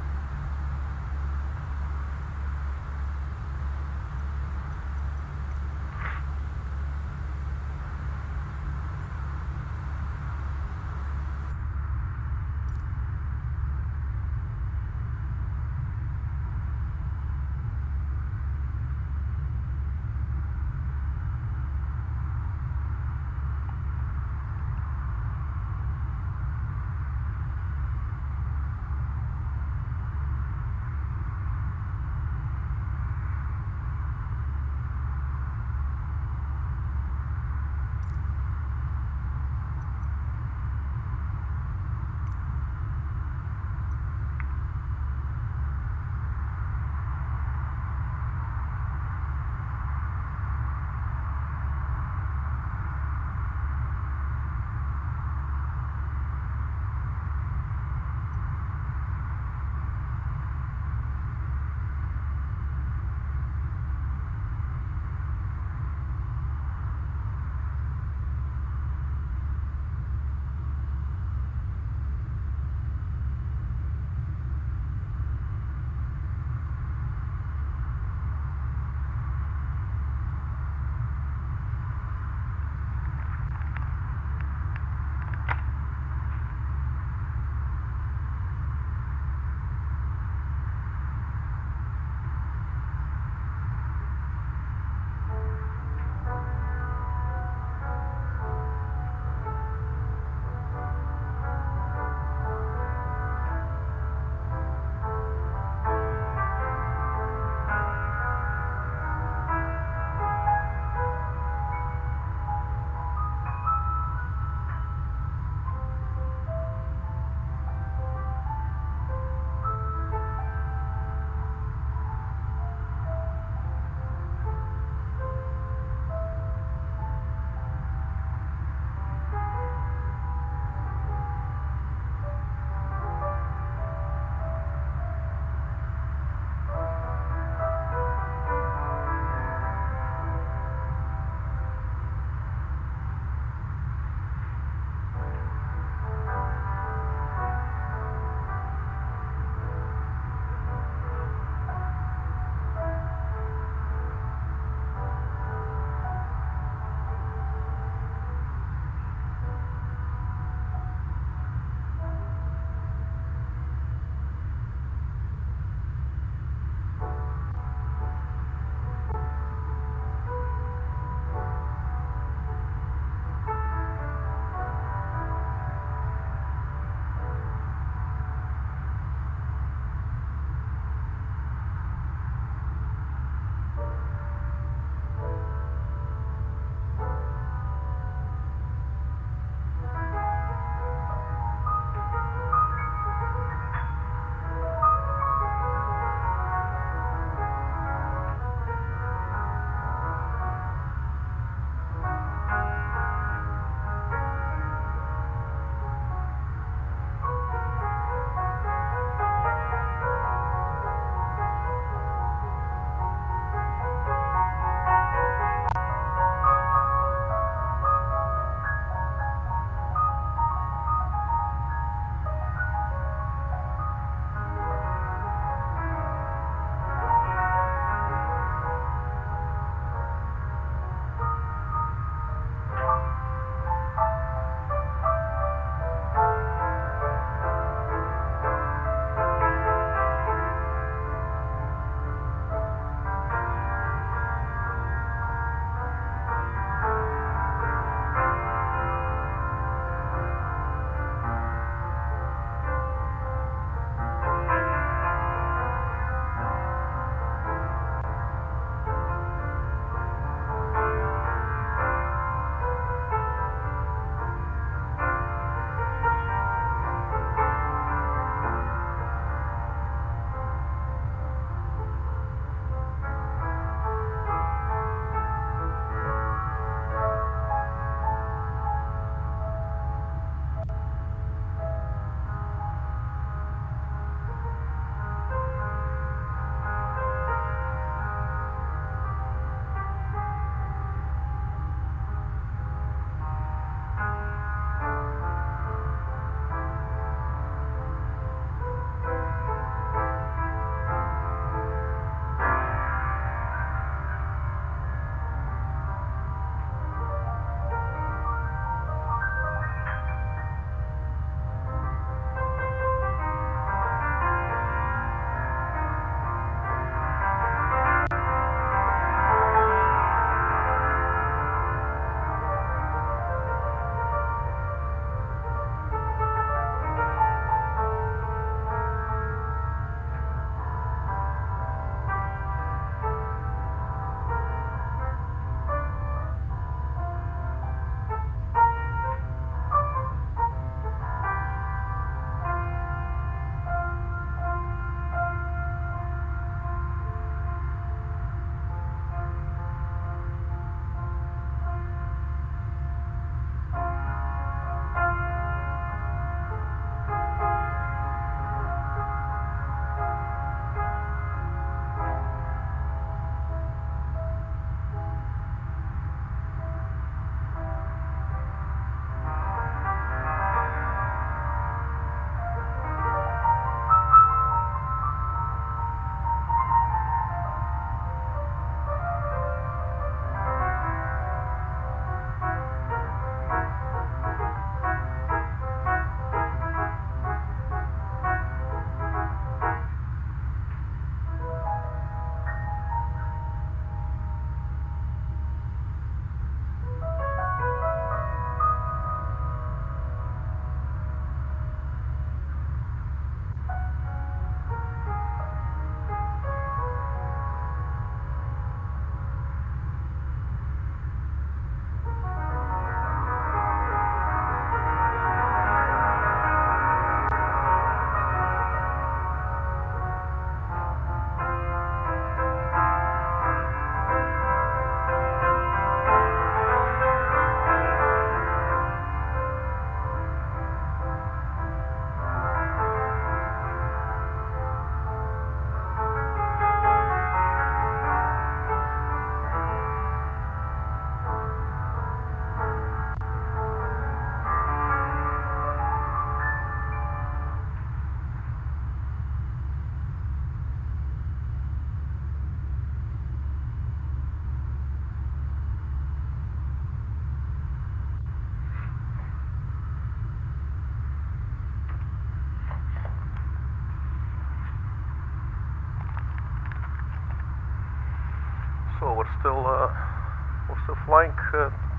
we're still flying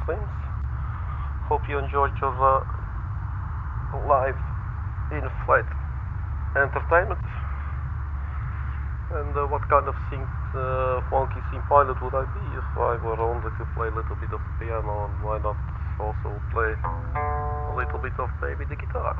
things. Hope you enjoyed your live in-flight entertainment. And what kind of funky scene pilot would I be if I were only to play a little bit of piano, and why not also play a little bit of maybe the guitar?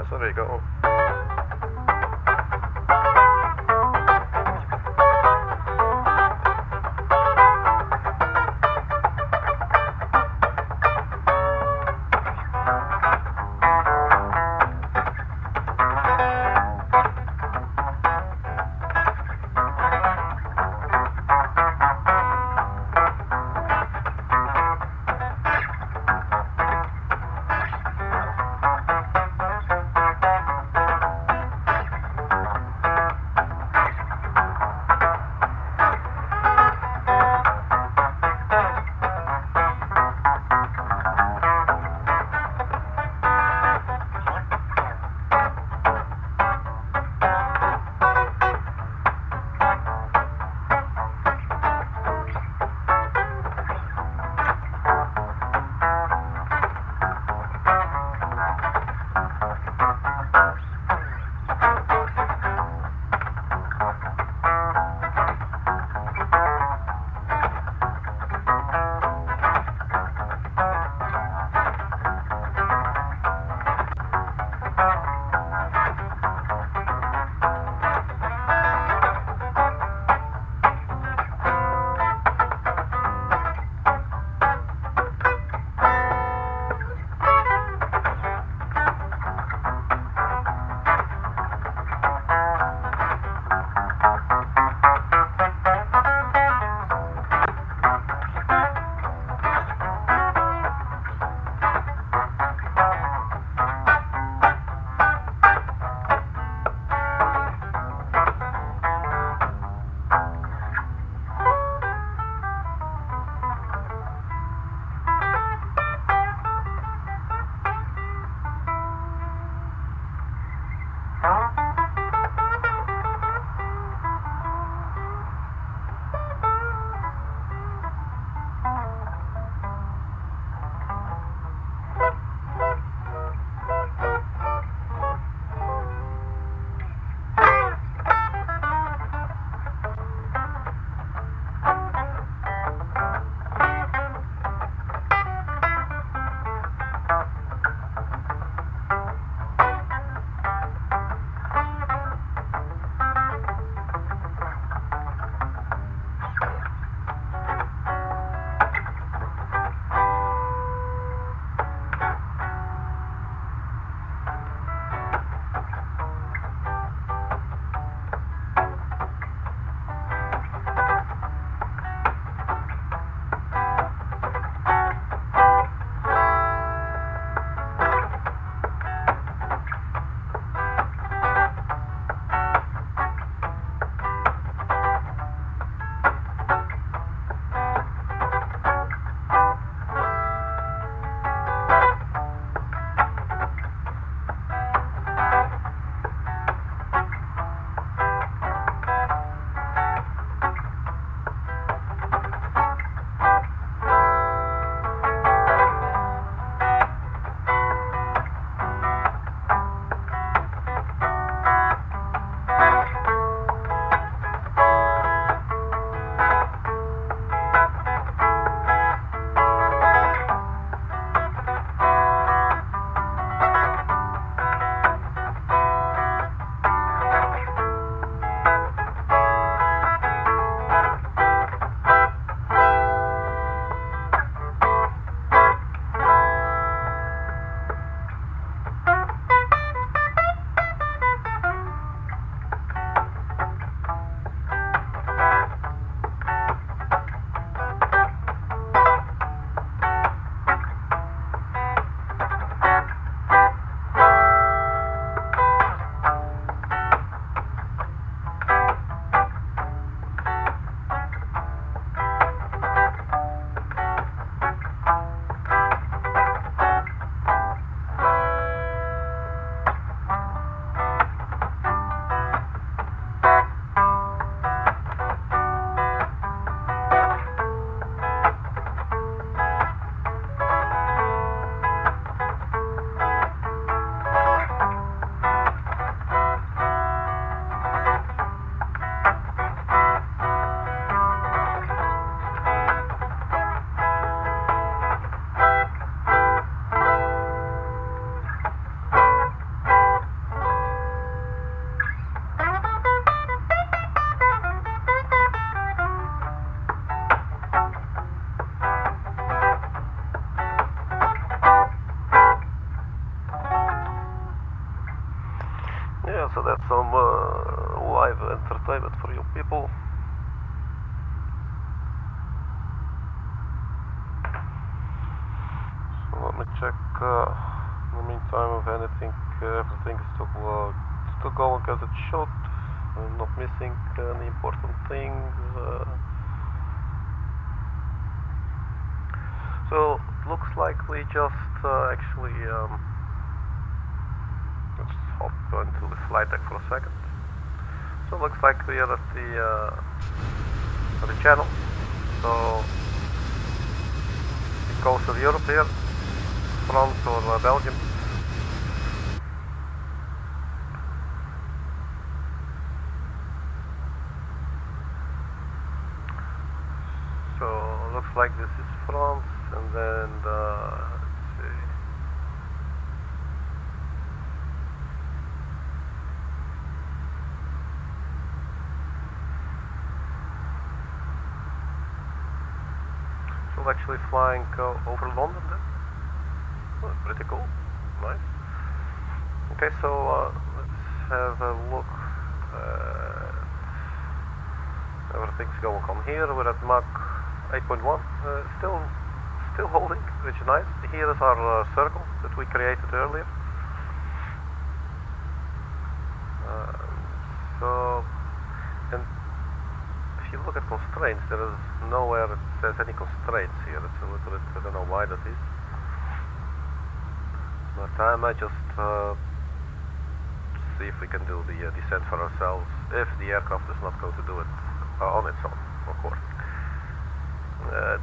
So there you go. So that's some live entertainment for you people. So let me check in the meantime if anything, everything is still going as it should. I'm not missing any important things. So it looks like we just actually let's hop into the flight deck for a second. So it looks like we are at the channel. So the coast of Europe here, France or Belgium. So it looks like this is France, and then let's see. So actually flying over London then. Oh, pretty cool, nice. Okay, so let's have a look. Everything's going on here. We're at Mach 8.1, still holding, which is nice. Here is our circle that we created earlier. So, and if you look at constraints, there is nowhere it says any constraints here. It's a little bit, I don't know why that is. But I might just see if we can do the descent for ourselves, if the aircraft is not going to do it on its own, of course.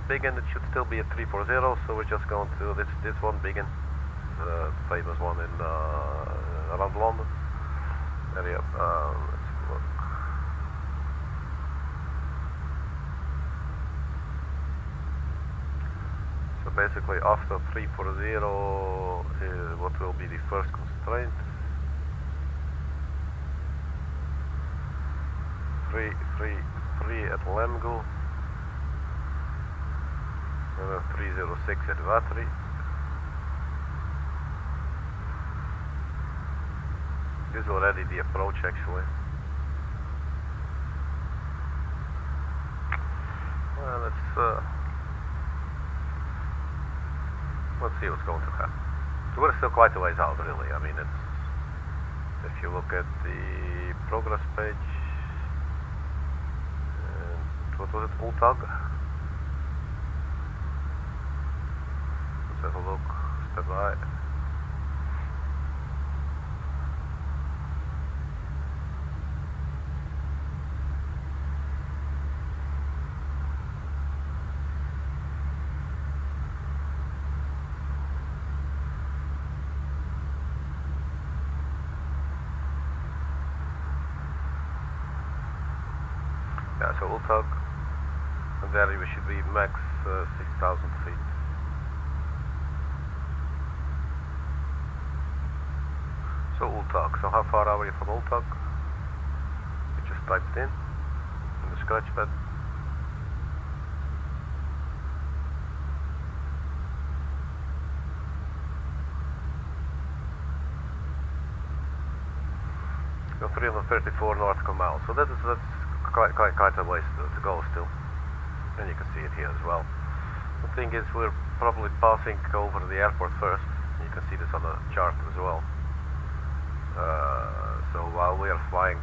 Big end, it should still be a 340, so we're just going to this one big end, the famous one in around London area. Let's look. So basically, after 340, what will be the first constraint? 333 at Lemgo. 306 at VATRY. This is already the approach actually. Well, let's see what's going to happen. So we're still quite a ways out really. I mean, it's, if you look at the progress page, and what was it, ULTAG? Have a look, step by. Yeah, so ULTAG, and there we should be max 6,000 feet. So ULTAG, so how far are we from ULTAG? We just typed in the scratch pad. So 334 nautical miles, so that's quite a ways to go still. And you can see it here as well. The thing is, we're probably passing over the airport first. You can see this on the chart as well. So while we are flying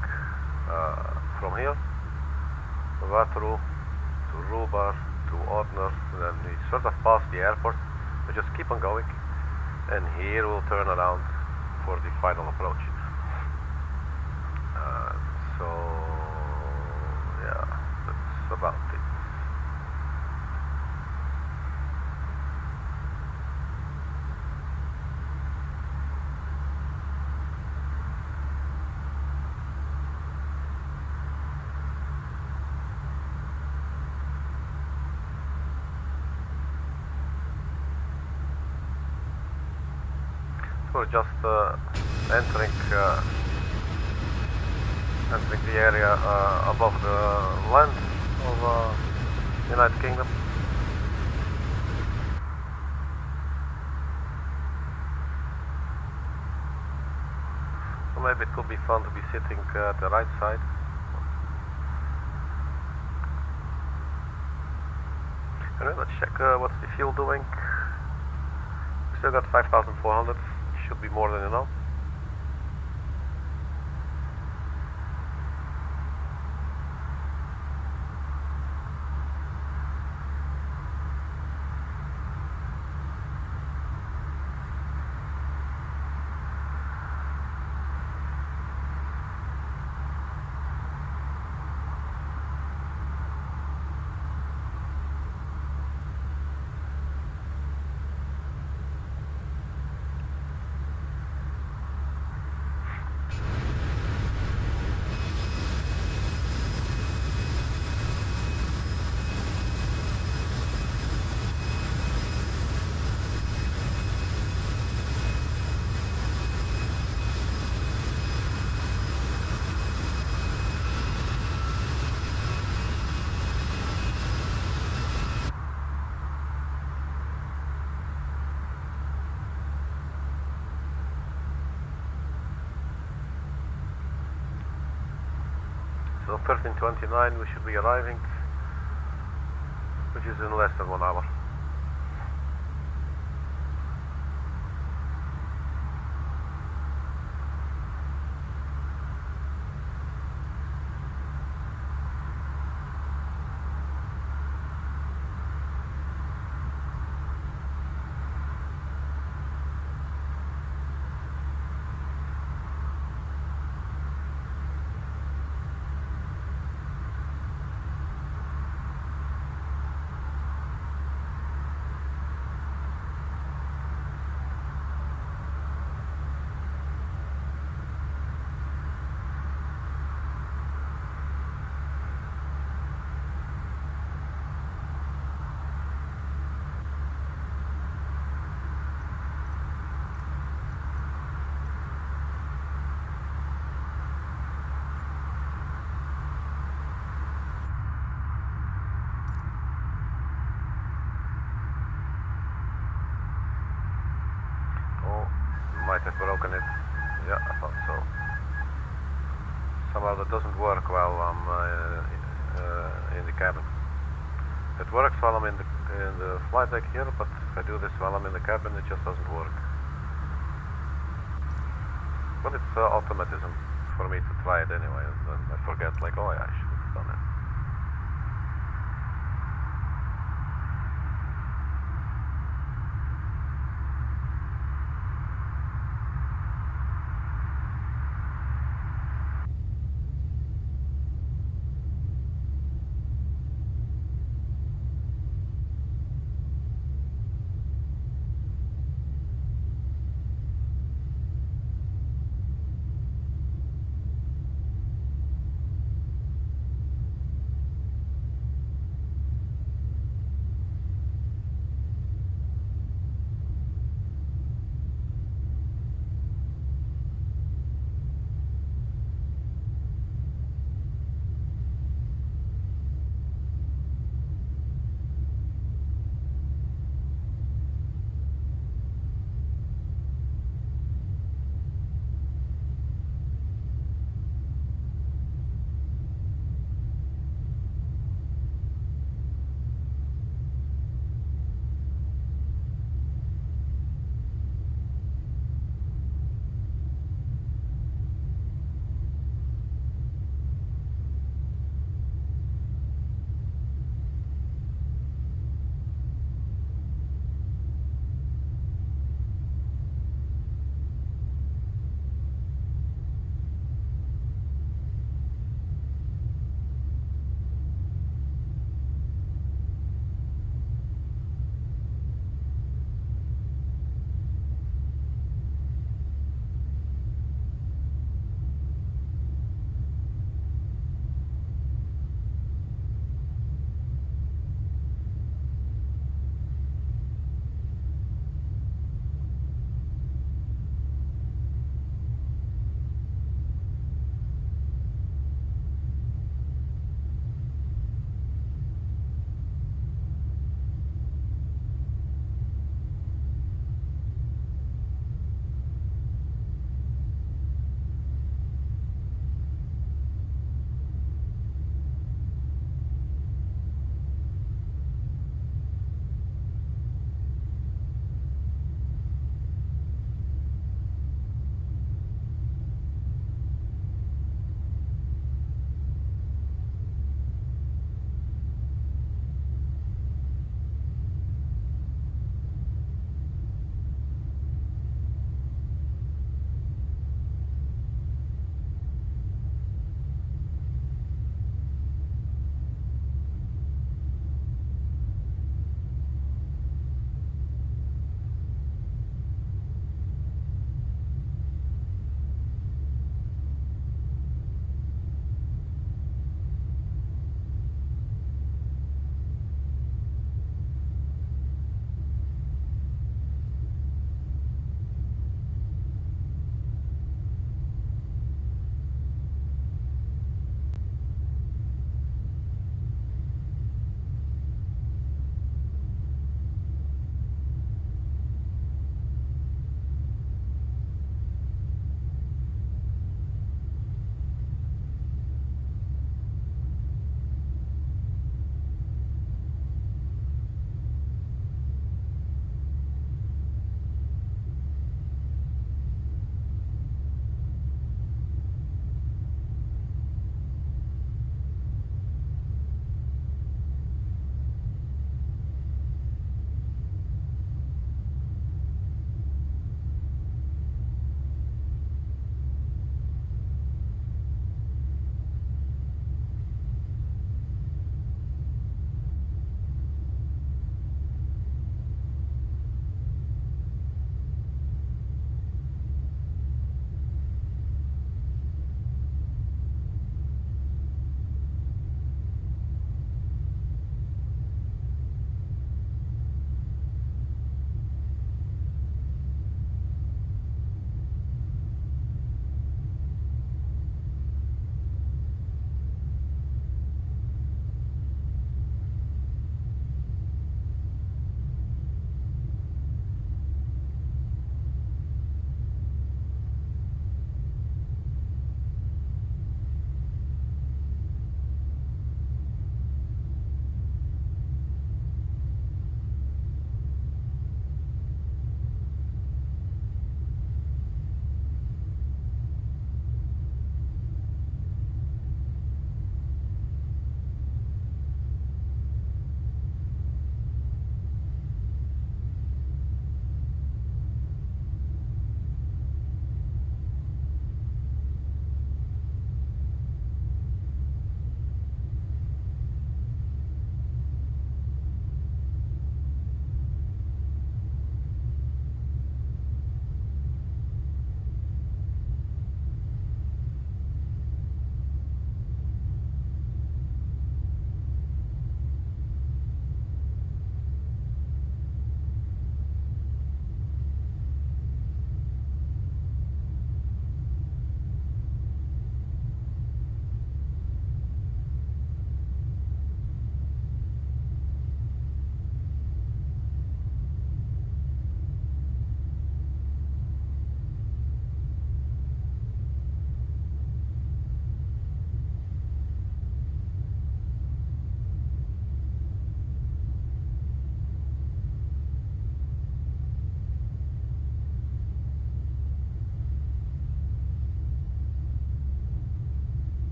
from here, VATRY to Rubar to Odner, then we sort of pass the airport, we just keep on going, and here we'll turn around for the final approach. So yeah, that's about it. We're just entering the area above the land of United Kingdom. So maybe it could be fun to be sitting at the right side. Anyway, let's check what's the fuel doing. We still got 5,400, should be more than enough. So 13:29 we should be arriving, which is in less than 1 hour. Might have broken it. Yeah, I thought so. Somehow that doesn't work while I'm in the cabin. It works while I'm in the flight deck here, but if I do this while I'm in the cabin, it just doesn't work. But it's automatism for me to try it anyway, and then I forget, like, oh yeah, I should have done it.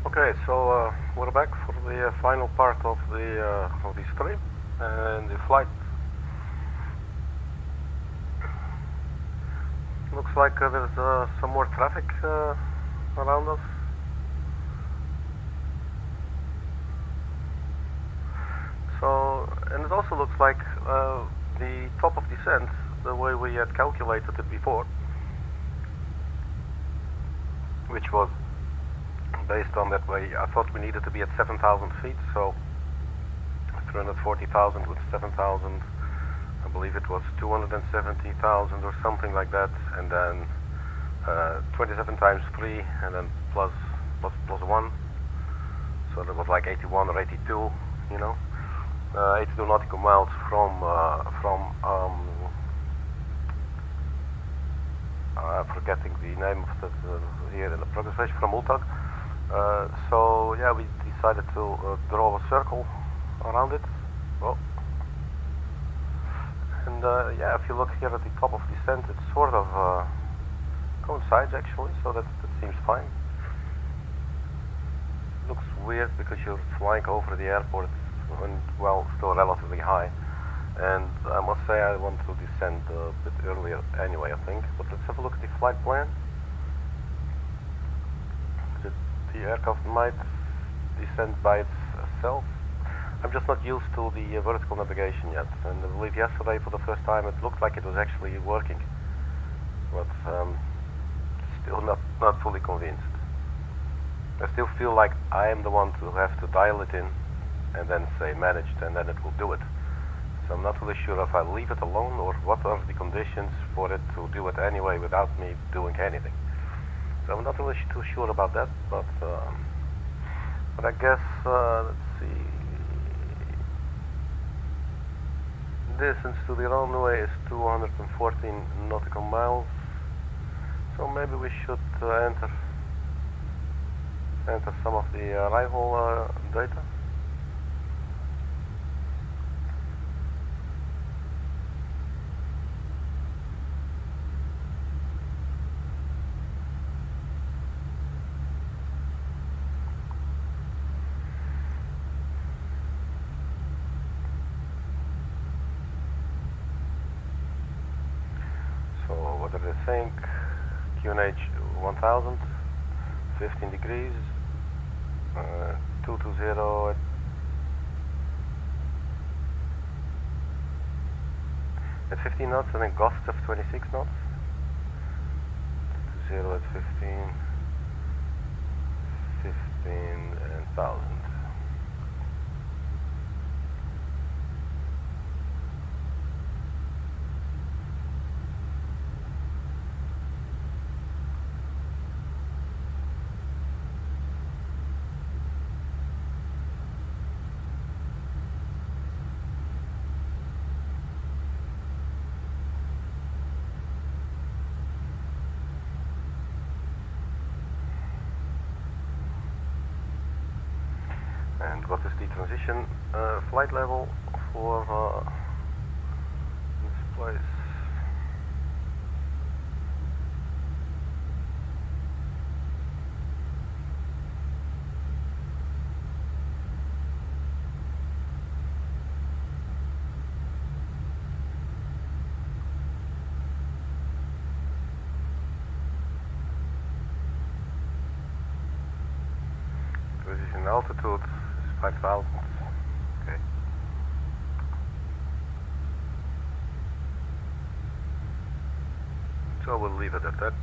Okay, so we're back for the final part of the stream and the flight. Looks like there's some more traffic around us. So, and it also looks like the top of descent, the way we had calculated it before, which was based on that way, I thought we needed to be at 7,000 feet, so 340,000 with 7,000, I believe it was 270,000 or something like that, and then 27 times 3, and then plus 1, so that was like 81 or 82, you know, 82 nautical miles from forgetting the name of that here in the progress page, from Ultag. So yeah, we decided to draw a circle around it. Oh. And yeah, if you look here at the top of descent, it sort of coincides actually, so that seems fine. Looks weird because you're flying over the airport and, well, still relatively high. And I must say I want to descend a bit earlier anyway, I think. But let's have a look at the flight plan. The aircraft might descend by itself. I'm just not used to the vertical navigation yet, and I believe yesterday for the first time it looked like it was actually working, but still not fully convinced. I still feel like I am the one to have to dial it in and then say managed, and then it will do it. So I'm not really sure if I leave it alone or what are the conditions for it to do it anyway without me doing anything. So I'm not really too sure about that, but I guess, let's see, distance to the runway is 214 nautical miles, so maybe we should enter some of the arrival data. What do they think? QNH 1000, 15 degrees, 220 at 15 knots, and then gusts of 26 knots. 220 at 15 and 1000. And what is the transition flight level for this place? Transition altitude. 5,000. Okay. So we'll leave it at that.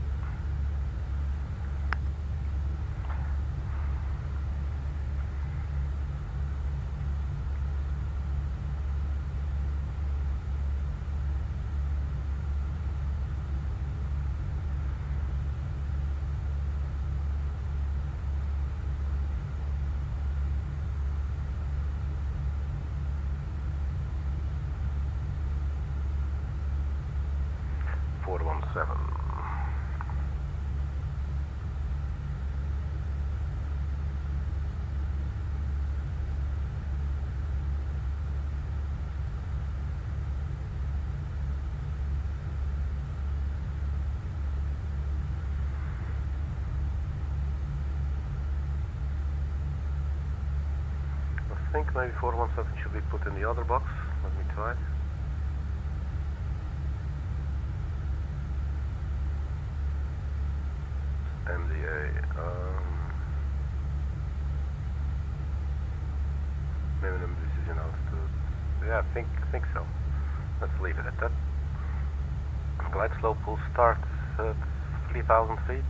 think maybe 417 should be put in the other box. Let me try. MDA. Minimum decision altitude. Yeah, I think so. Let's leave it at that. Glide slope will start at 3,000 feet.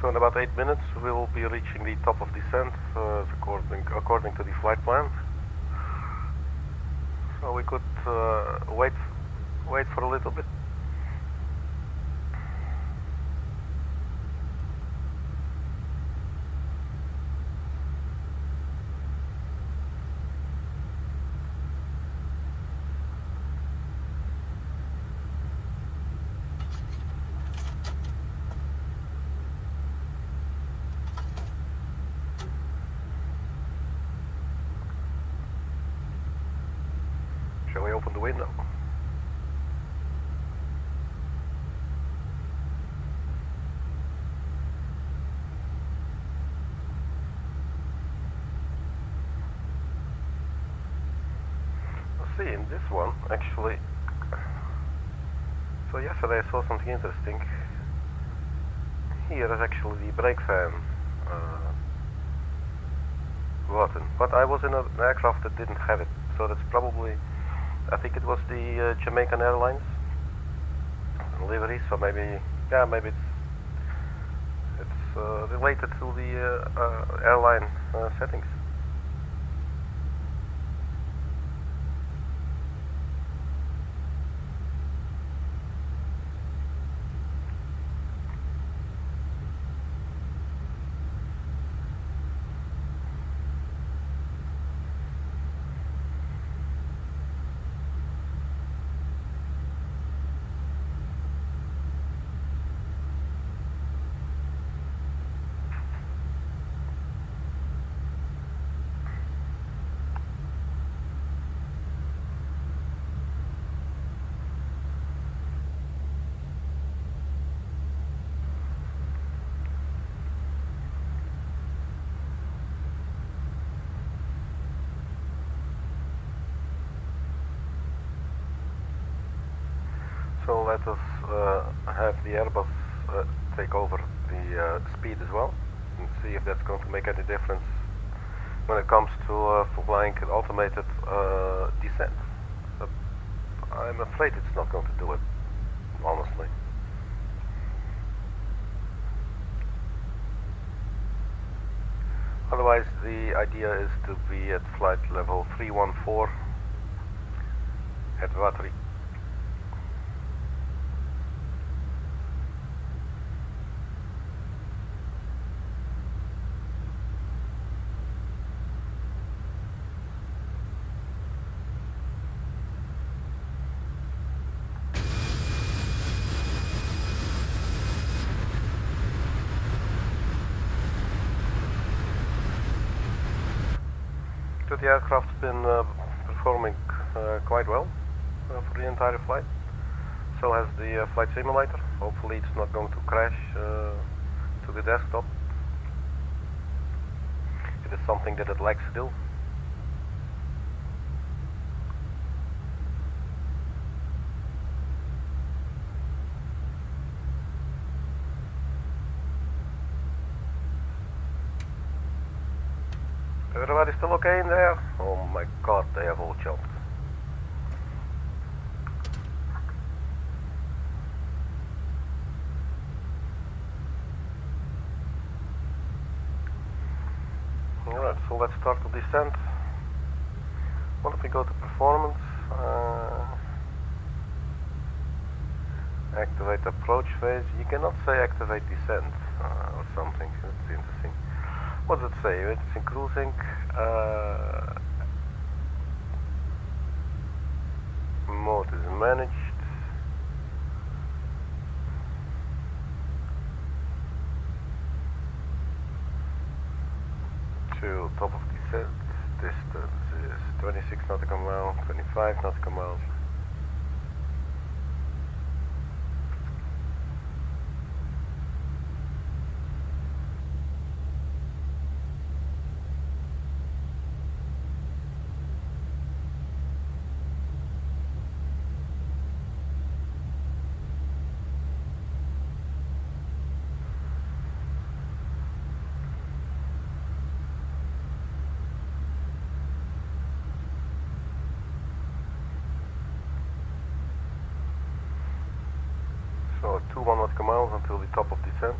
So in about 8 minutes we will be reaching the top of descent according to the flight plan. So we could wait for a little bit. Shall we open the window? See, in this one, actually, so yesterday I saw something interesting. Here is actually the brake fan button, but I was in an aircraft that didn't have it, so that's probably, I think it was the Jamaican Airlines livery, so maybe, yeah, maybe it's related to the airline settings. So let us have the Airbus take over the speed as well, and see if that's going to make any difference when it comes to flying an automated descent. But I'm afraid it's not going to do it, honestly. Otherwise, the idea is to be at flight level 314 at VATRY. The aircraft's been performing quite well for the entire flight. So has the flight simulator. Hopefully it's not going to crash to the desktop. It is something that it likes to do. Everybody still okay in there? Oh my god, they have all jumped. Alright, so let's start the descent. What if we go to performance? Activate approach phase. You cannot say activate descent or something. That's interesting. What does it say? It's in cruising. Mode is managed. To top of descent. Distance is 26 nautical miles, 25 nautical miles. So 21 nautical miles until the top of descent.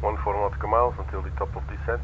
One 4 nautical miles until the top of descent.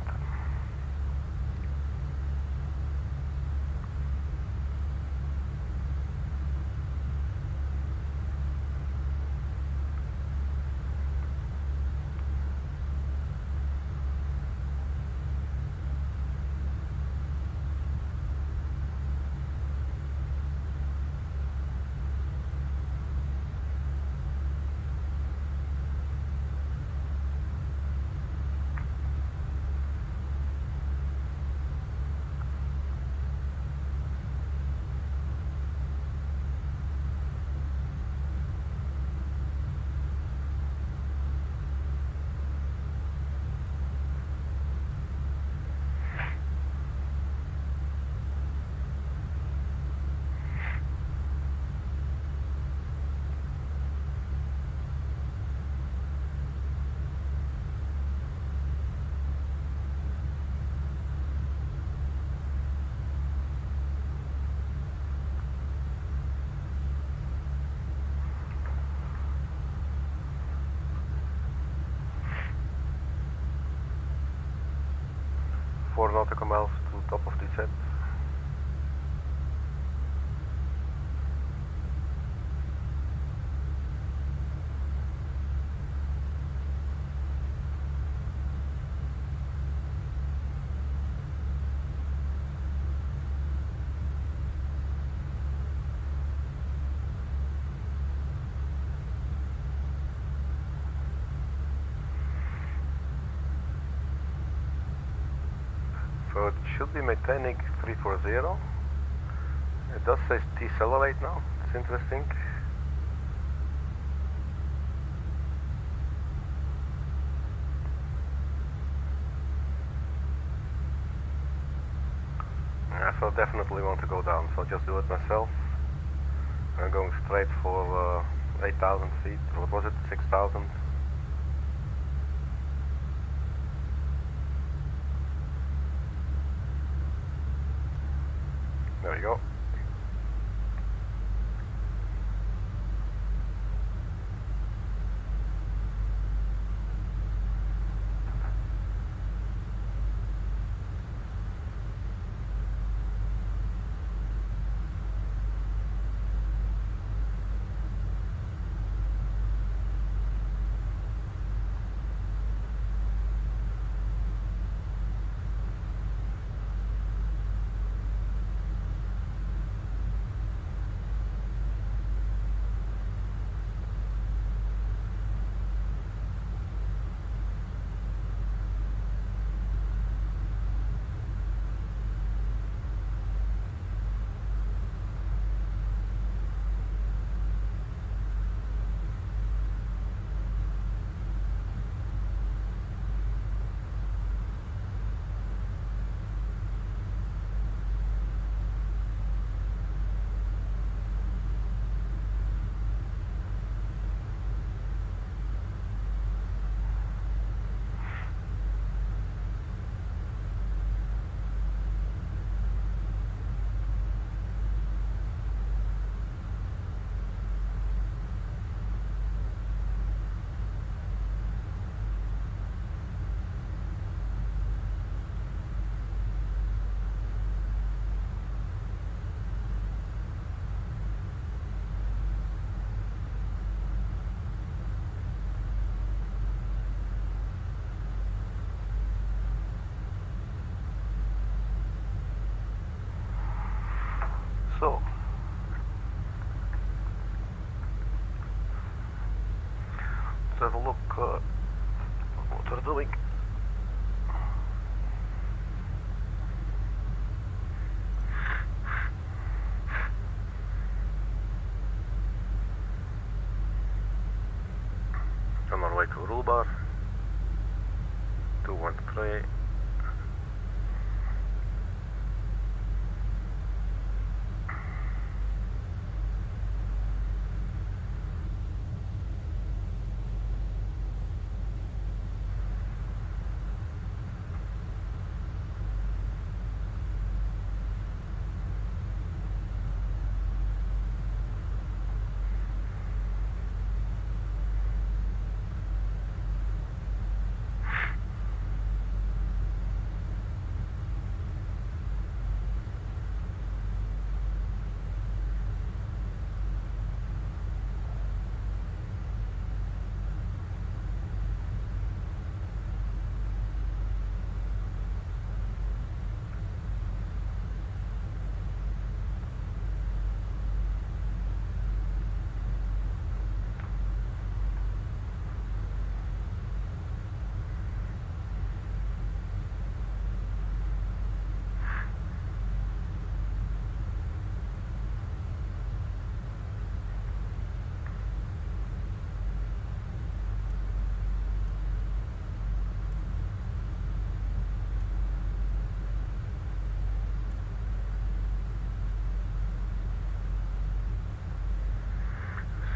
Four nautical miles to top of descent. So it should be maintaining 340. It does say decelerate now. It's interesting. Yeah, so definitely want to go down. So just do it myself. I'm going straight for 8,000 feet. What was it? 6,000. There we go. So, let's have a look what we're doing. On our way to Rubar 213.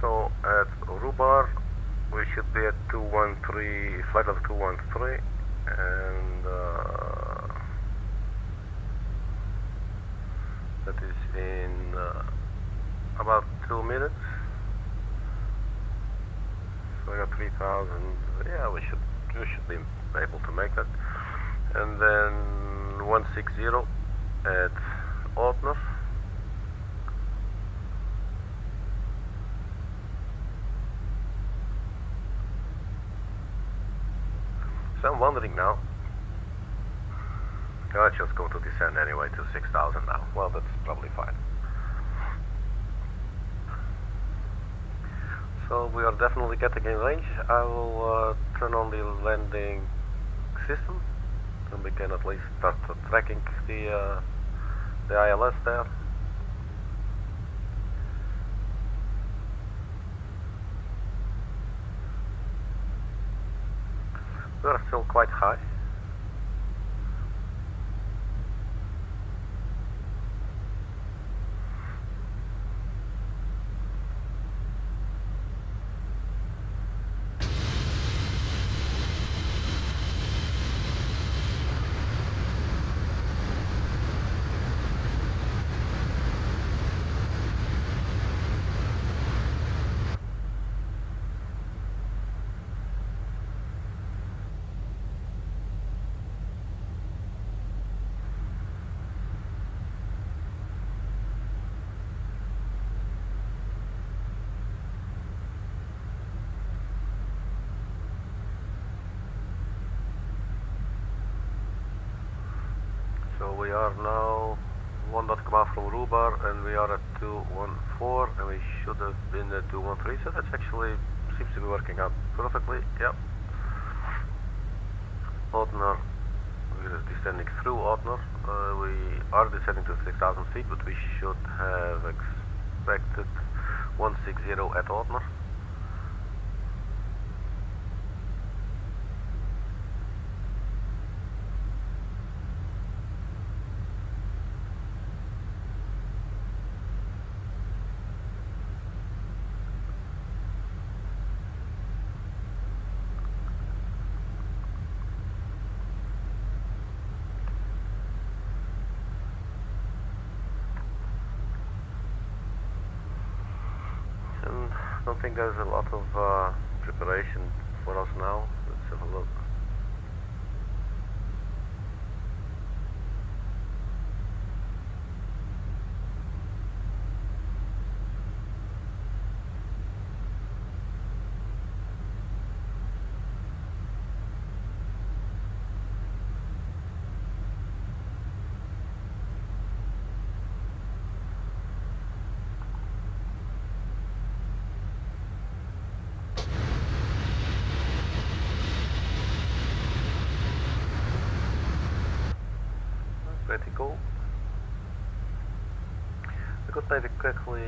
So at Rubar we should be at 213, flight level 213, and that is in about 2 minutes. So I got 3,000. Yeah, we should be able to make that. And then 160 at Otner. So I'm wondering now. Let's just go to descend anyway to 6,000 now. Well, that's probably fine. So we are definitely getting in range. I will turn on the landing system, and we can at least start tracking the ILS there. We are still quite high. So we are now 1 nautical mile from Rubar, and we are at 214, and we should have been at 213. So that's actually seems to be working out perfectly. Yep. Otner, we are descending through Otner. We are descending to 6,000 feet, but we should have expected 160 at Otner. I don't think there's a lot of preparation for us now. Let's have a look. pretty cool. We could maybe quickly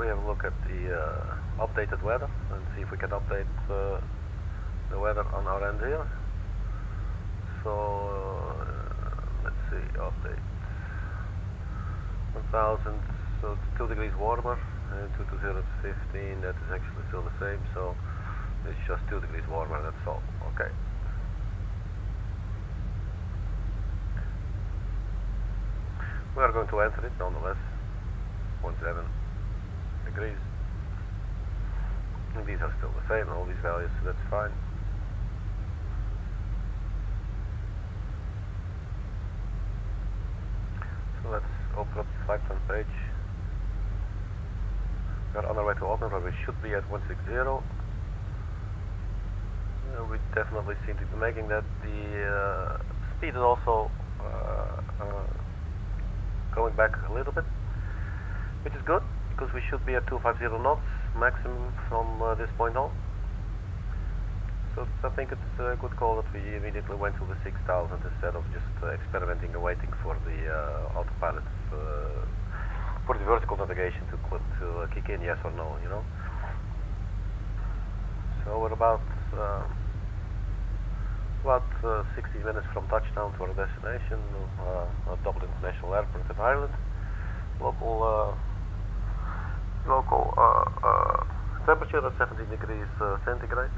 have a look at the updated weather and see if we can update the weather on our end here. So let's see, update 1000, so it's 2 degrees warmer, and 220 to 15, that is actually still the same, so it's just 2 degrees warmer, that's all. Okay. We are going to enter it nonetheless. 0.7 degrees. And these are still the same, all these values, so that's fine. So let's open up the flight plan page. We are on our way to open, where we should be at 160. We definitely seem to be making that. The speed is also going back a little bit, which is good, because we should be at 250 knots maximum from this point on. So I think it's a good call that we immediately went to the 6000 instead of just experimenting and waiting for the autopilot, for the vertical navigation to kick in, yes or no, you know. So we're about 60 minutes from touchdown to our destination, Dublin International Airport in Ireland. Local temperature at 17 degrees centigrade.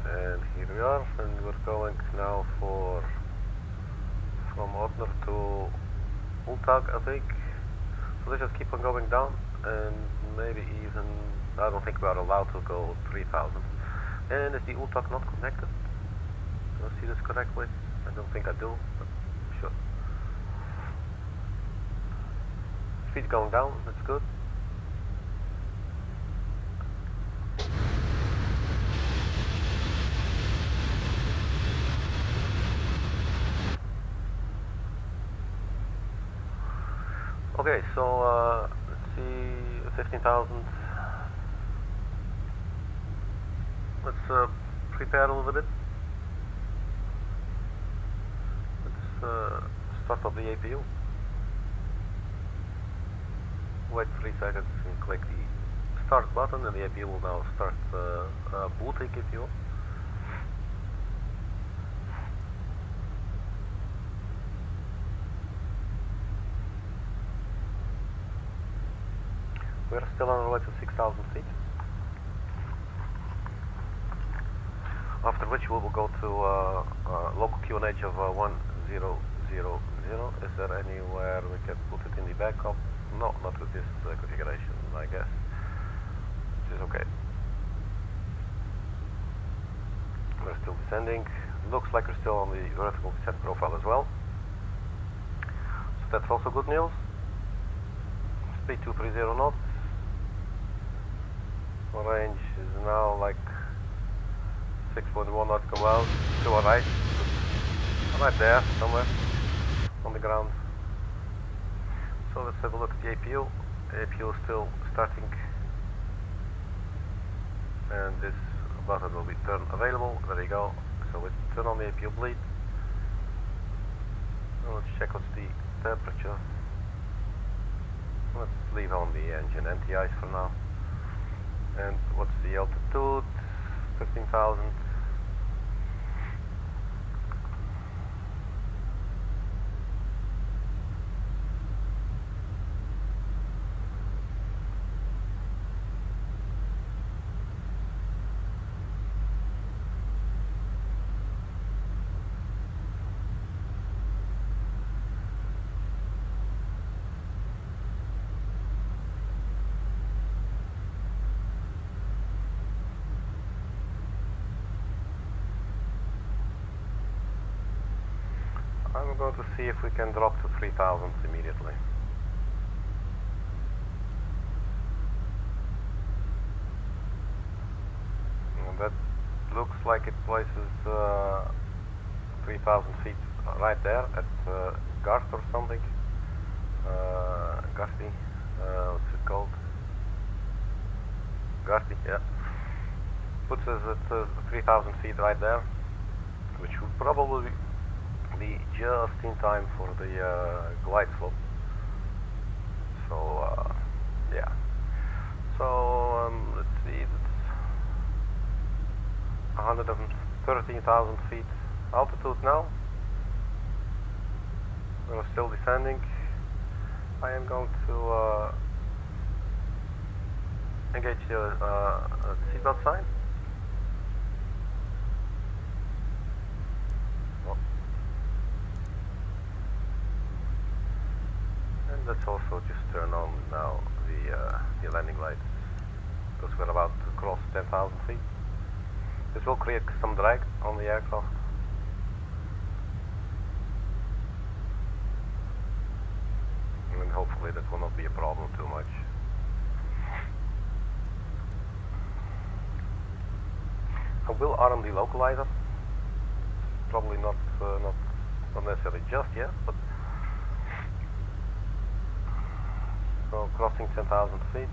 And here we are, and we're going now from Otner to Ultag, I think. So let's just keep on going down, and maybe even, I don't think we are allowed to go 3000. And is the Ultag not connected? Do I see this correctly? I don't think I do, but sure. Speed going down, that's good. Okay, so let's see, 15,000. Let's prepare a little bit. Let's start up the APU. Wait 3 seconds and click the start button, and the APU will now start booting, if you will. We're still on our way to 6,000 feet. After which we will go to local QNH of 1000. Is there anywhere we can put it in the backup? No, not with this configuration, I guess. Which is okay. We're still descending. Looks like we're still on the vertical descent profile as well. So that's also good news. Speed 230 knots. Range is now like 6.1 nautical miles to our right. Right there, somewhere on the ground. So let's have a look at the APU. The APU is still starting, and this button will be turn available. There you go. So we turn on the APU bleed. Now let's check what's the temperature. Let's leave on the engine anti-ice for now. And what's the altitude? 15,000. I'm going to see if we can drop to 3,000 immediately. And that looks like it places 3,000 feet right there at Gart or something. Garty, what's it called? Garty, yeah. Puts us at 3,000 feet right there, which would probably be just in time for the glide slope. So, yeah. So, let's see, it's 113,000 feet altitude now. We're still descending. I am going to engage the seatbelt sign. Oh. And let's also just turn on now the landing lights, because we're about to cross 10,000 feet. This will create some drag on the aircraft. And hopefully that will not be a problem too much. I will arm the localizer. Probably not necessarily just yet, but so crossing 10,000 feet.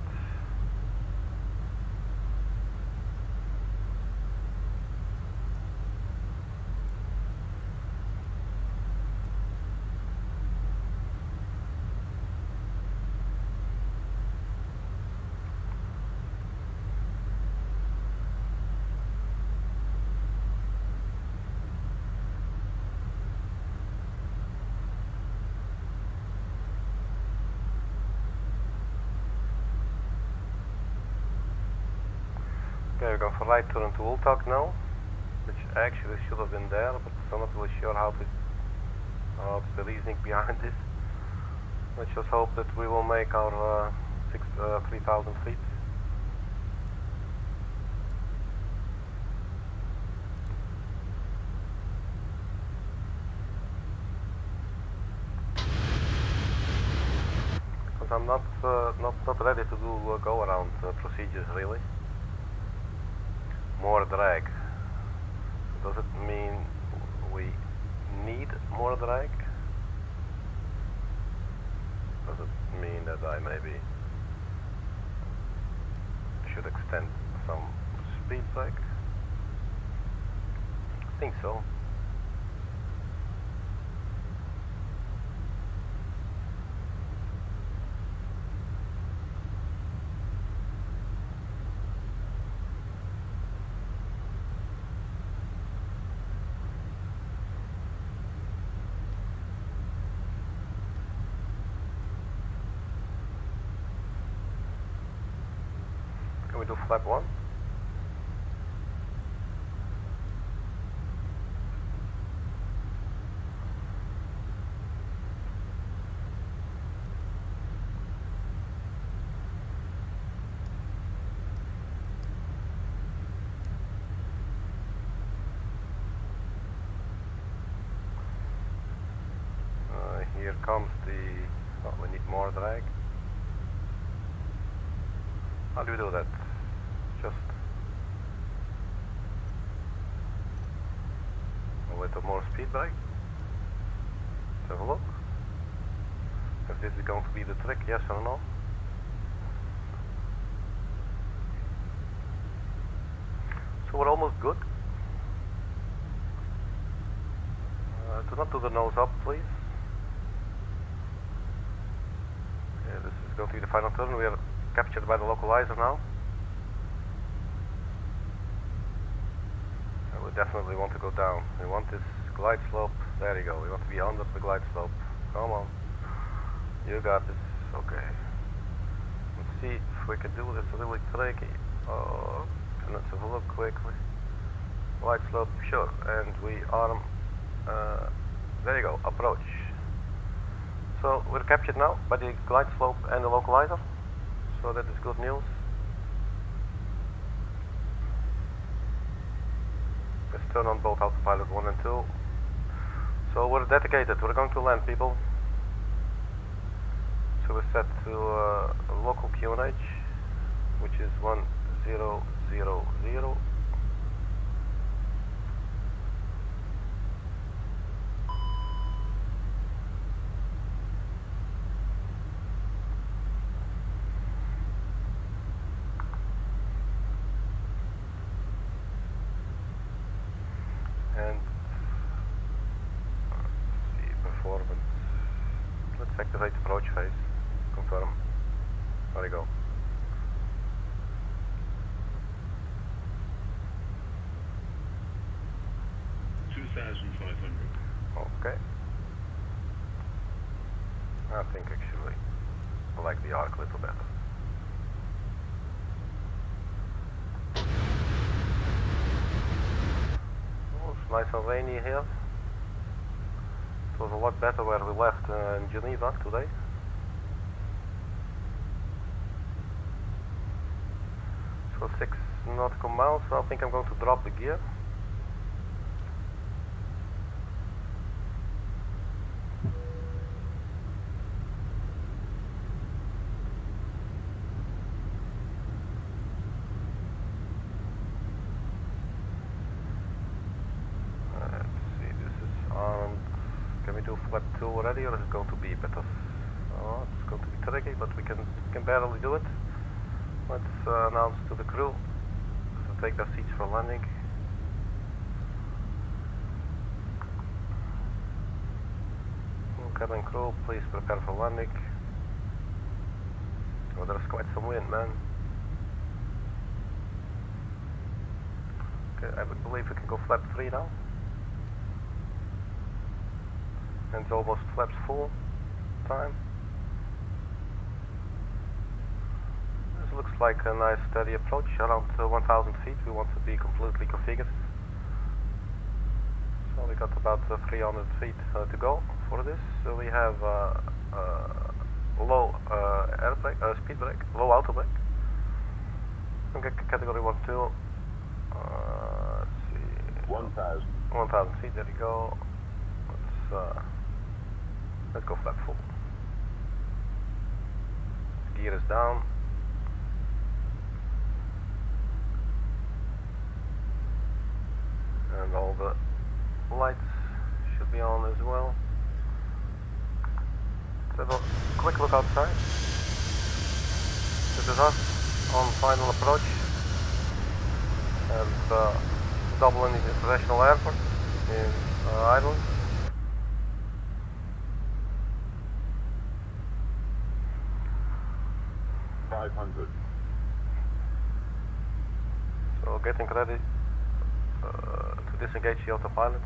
Okay, we're going for right turn to Ultak now, which actually should have been there, but I'm not really sure how it's the reasoning behind this. Let's just hope that we will make our 3,000 feet. Because I'm not ready to do go around procedures really. More drag. Does it mean we need more drag? Does it mean that I maybe should extend some speed brake? I think so. Can we do flap 1? Here comes we need more drag. How do we do that? Just a little more speed brake. Let's have a look. If this is going to be the trick, yes or no? So we're almost good. Do not do the nose up, please. Yeah, this is going to be the final turn. We are captured by the localizer now. And we definitely want to go down. We want this glide slope. There you go. We want to be under the glide slope. Come on. You got this. Okay. Let's see if we can do this really tricky. Oh, let's have a look quickly. Glide slope, sure. And we arm. There you go. Approach. So we're captured now by the glide slope and the localizer. So that is good news. Let's turn on both autopilot 1 and 2. So we're dedicated. We're going to land, people. So we're set to local QNH, which is 1000. Swiss 8 approach phase. Confirm. There you go. Okay. I think actually I like the arc a little better. Oh, it's nice and rainy here. It was a lot better where we left in Geneva today. So 6 nautical miles, so I think I'm going to drop the gear. Can we do flap 2 already, or is it going to be better? Oh, it's going to be tricky, but we can barely do it. Let's announce to the crew to take their seats for landing. Cabin crew, please prepare for landing. Oh, there's quite some wind, man. Okay, I believe we can go flap 3 now. And it's almost flaps full time. This looks like a nice steady approach, around 1000 feet. We want to be completely configured. So we got about 300 feet to go for this. So we have low air brake, speed brake, low auto brake. Okay, category 1, 2. Let's see. 1000 feet, there you go. Let's go flap full. Gear is down. And all the lights should be on as well. Let's have a quick look outside. This is us on final approach. And Dublin International Airport in Ireland. So getting ready to disengage the autopilot.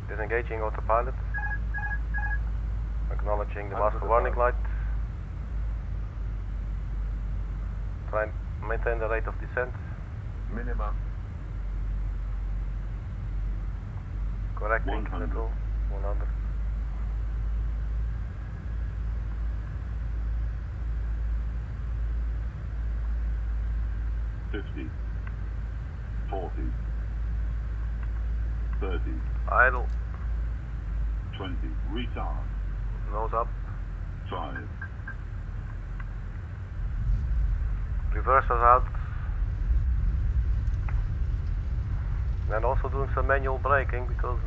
Disengaging autopilot. Acknowledging the master warning light. Try and maintain the rate of descent. Minimum. Correcting 100. 100. $50, $40, $30, idle, $20, retard, nose up, 5, reversers out, and also doing some manual braking because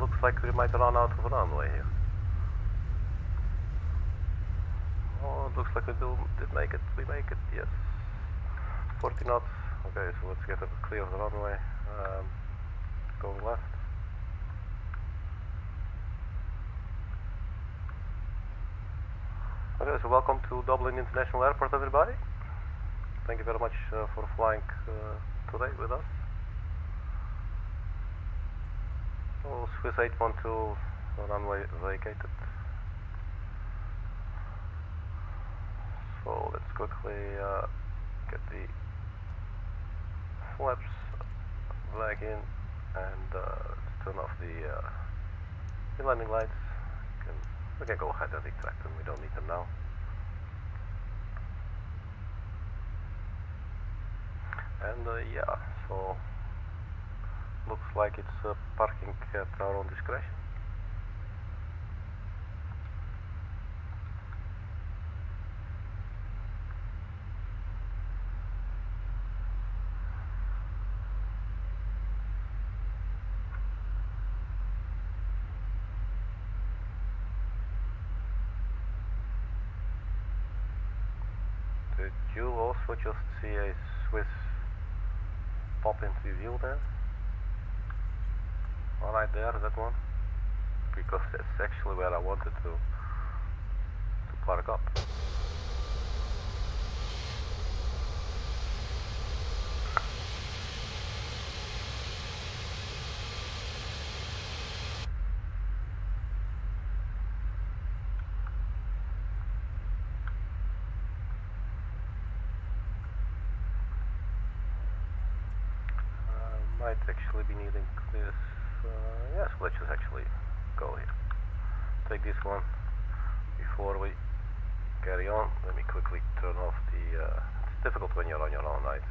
looks like we might run out of runway here. Oh, it looks like we did make it. We make it, yes. 40 knots. Okay, so let's get a clear of the runway. Going left. Okay, so welcome to Dublin International Airport, everybody. Thank you very much for flying today with us. Oh, Swiss 812 runway vacated. So let's quickly get the flaps back in and let's turn off the landing lights. We can go ahead and retract them, we don't need them now. And yeah, so looks like it's parking at our own discretion. Did you also just see a Swiss pop into view there? All right there, that one? Because that's actually where I wanted to park up. Might actually be needing this. Yes, let's just actually go here. Take this one before we carry on. Let me quickly turn off the. It's difficult when you're on your own, right?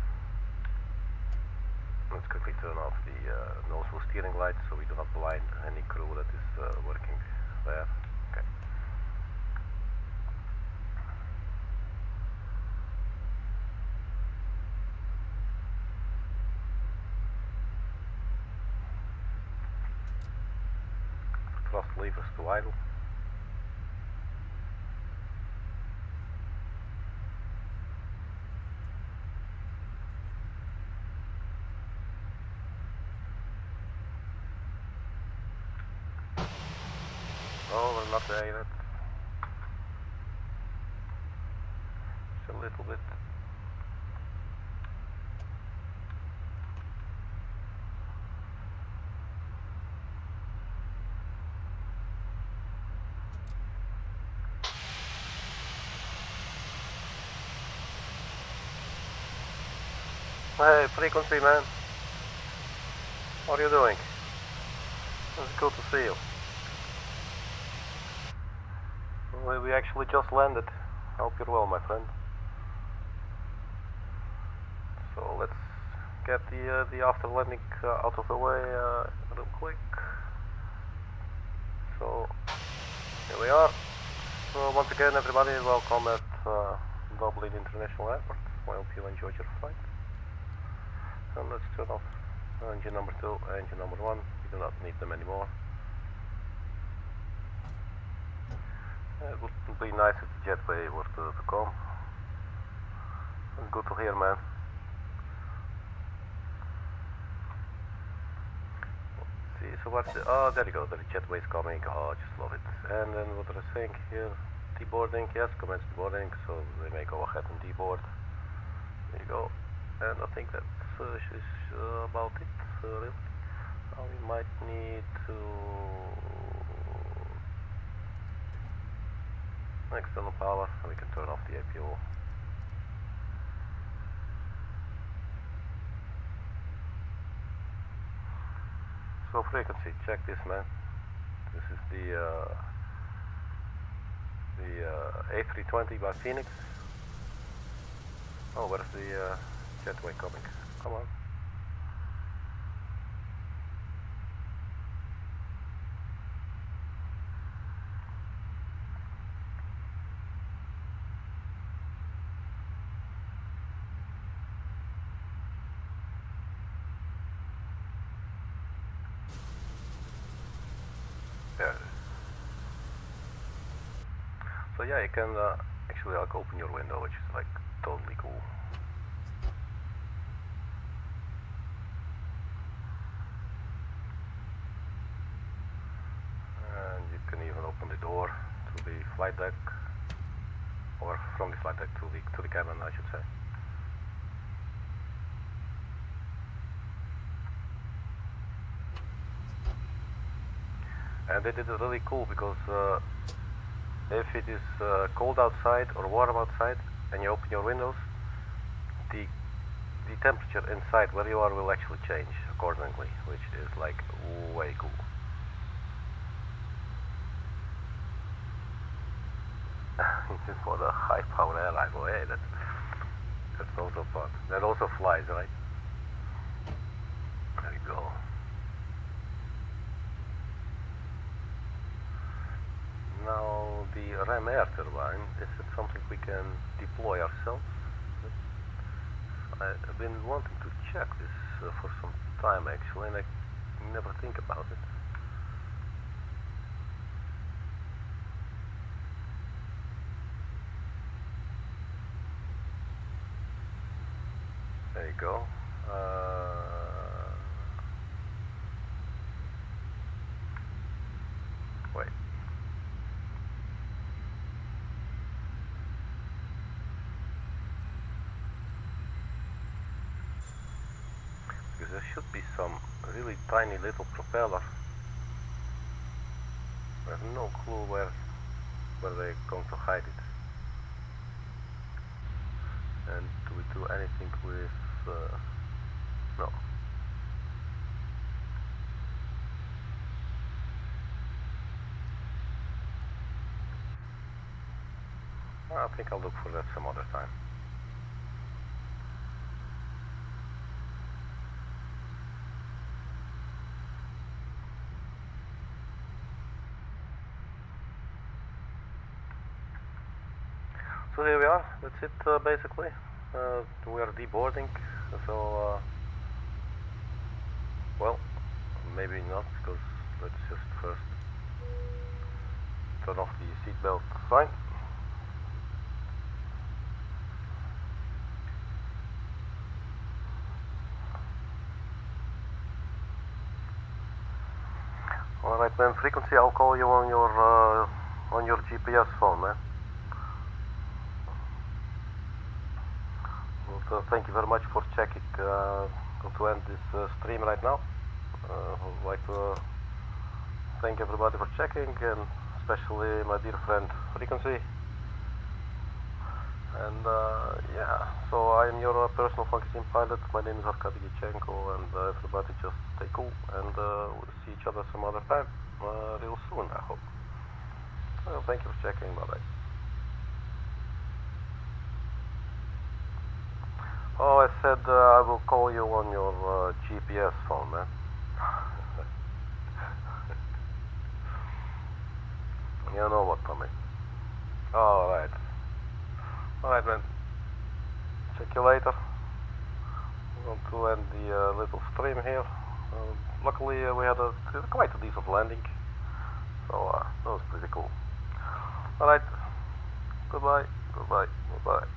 Let's quickly turn off the nozzle steering lights so we do not blind any crew that is working there. Okay. Thrust levers to idle. Oh, we're not there yet. Just a little bit. Hey, frequency man. What are you doing? It's good to see you. We actually just landed. Hope you're well, my friend. So let's get the after landing out of the way real quick. So here we are. So once again, everybody, welcome at Dublin International Airport. I hope you enjoyed your flight. And let's turn off engine number 2, engine number 1. We do not need them anymore. It would be nice if the jetway were to come. Good to hear, man. Let's see, so what's the... Oh, there you go, the jetway is coming. Oh, I just love it. And then what are they saying here? Deboarding, yes, commence deboarding, so they may go ahead and deboard. There you go. And I think that's about it, really. We might need to... external power, and we can turn off the APO. So frequency, check this, man. This is the A320 by Fenix. Oh, where's the jetway coming? Come on. There it is. So yeah, you can actually like open your window, which is like totally cool. And you can even open the door to the flight deck, or from the flight deck to the cabin, I should say. And they did it really cool because if it is cold outside or warm outside and you open your windows, the temperature inside where you are will actually change accordingly, which is like way cool. For the high power airline, well, hey, that's also fun. That also flies, right? There you go. Now the ram air turbine, is it something we can deploy ourselves? I've been wanting to check this for some time actually, and I never think about it. go. Wait. Because there should be some really tiny little propeller. I have no clue where they're going to hide it. And do we do anything with... no. I think I'll look for that some other time. So here we are, that's it basically. We are deboarding, so well, maybe not, because let's just first turn off the seatbelt sign. Alright man, frequency, I'll call you on your GPS phone, man. Well, thank you very much for checking. To end this stream right now. I would like to thank everybody for checking, and especially my dear friend Frequency. And yeah, so I am your personal funky sim pilot. My name is Arkady Gidzenko, and everybody just stay cool, and we'll see each other some other time, real soon, I hope. Well, thank you for checking. Bye bye. Oh, I said I will call you on your GPS phone, man. You know what, Tommy. Alright. Alright, man. Check you later. I'm going to end the little stream here. Luckily, we had quite a decent landing. So, that was pretty cool. Alright. Goodbye. Goodbye. Goodbye.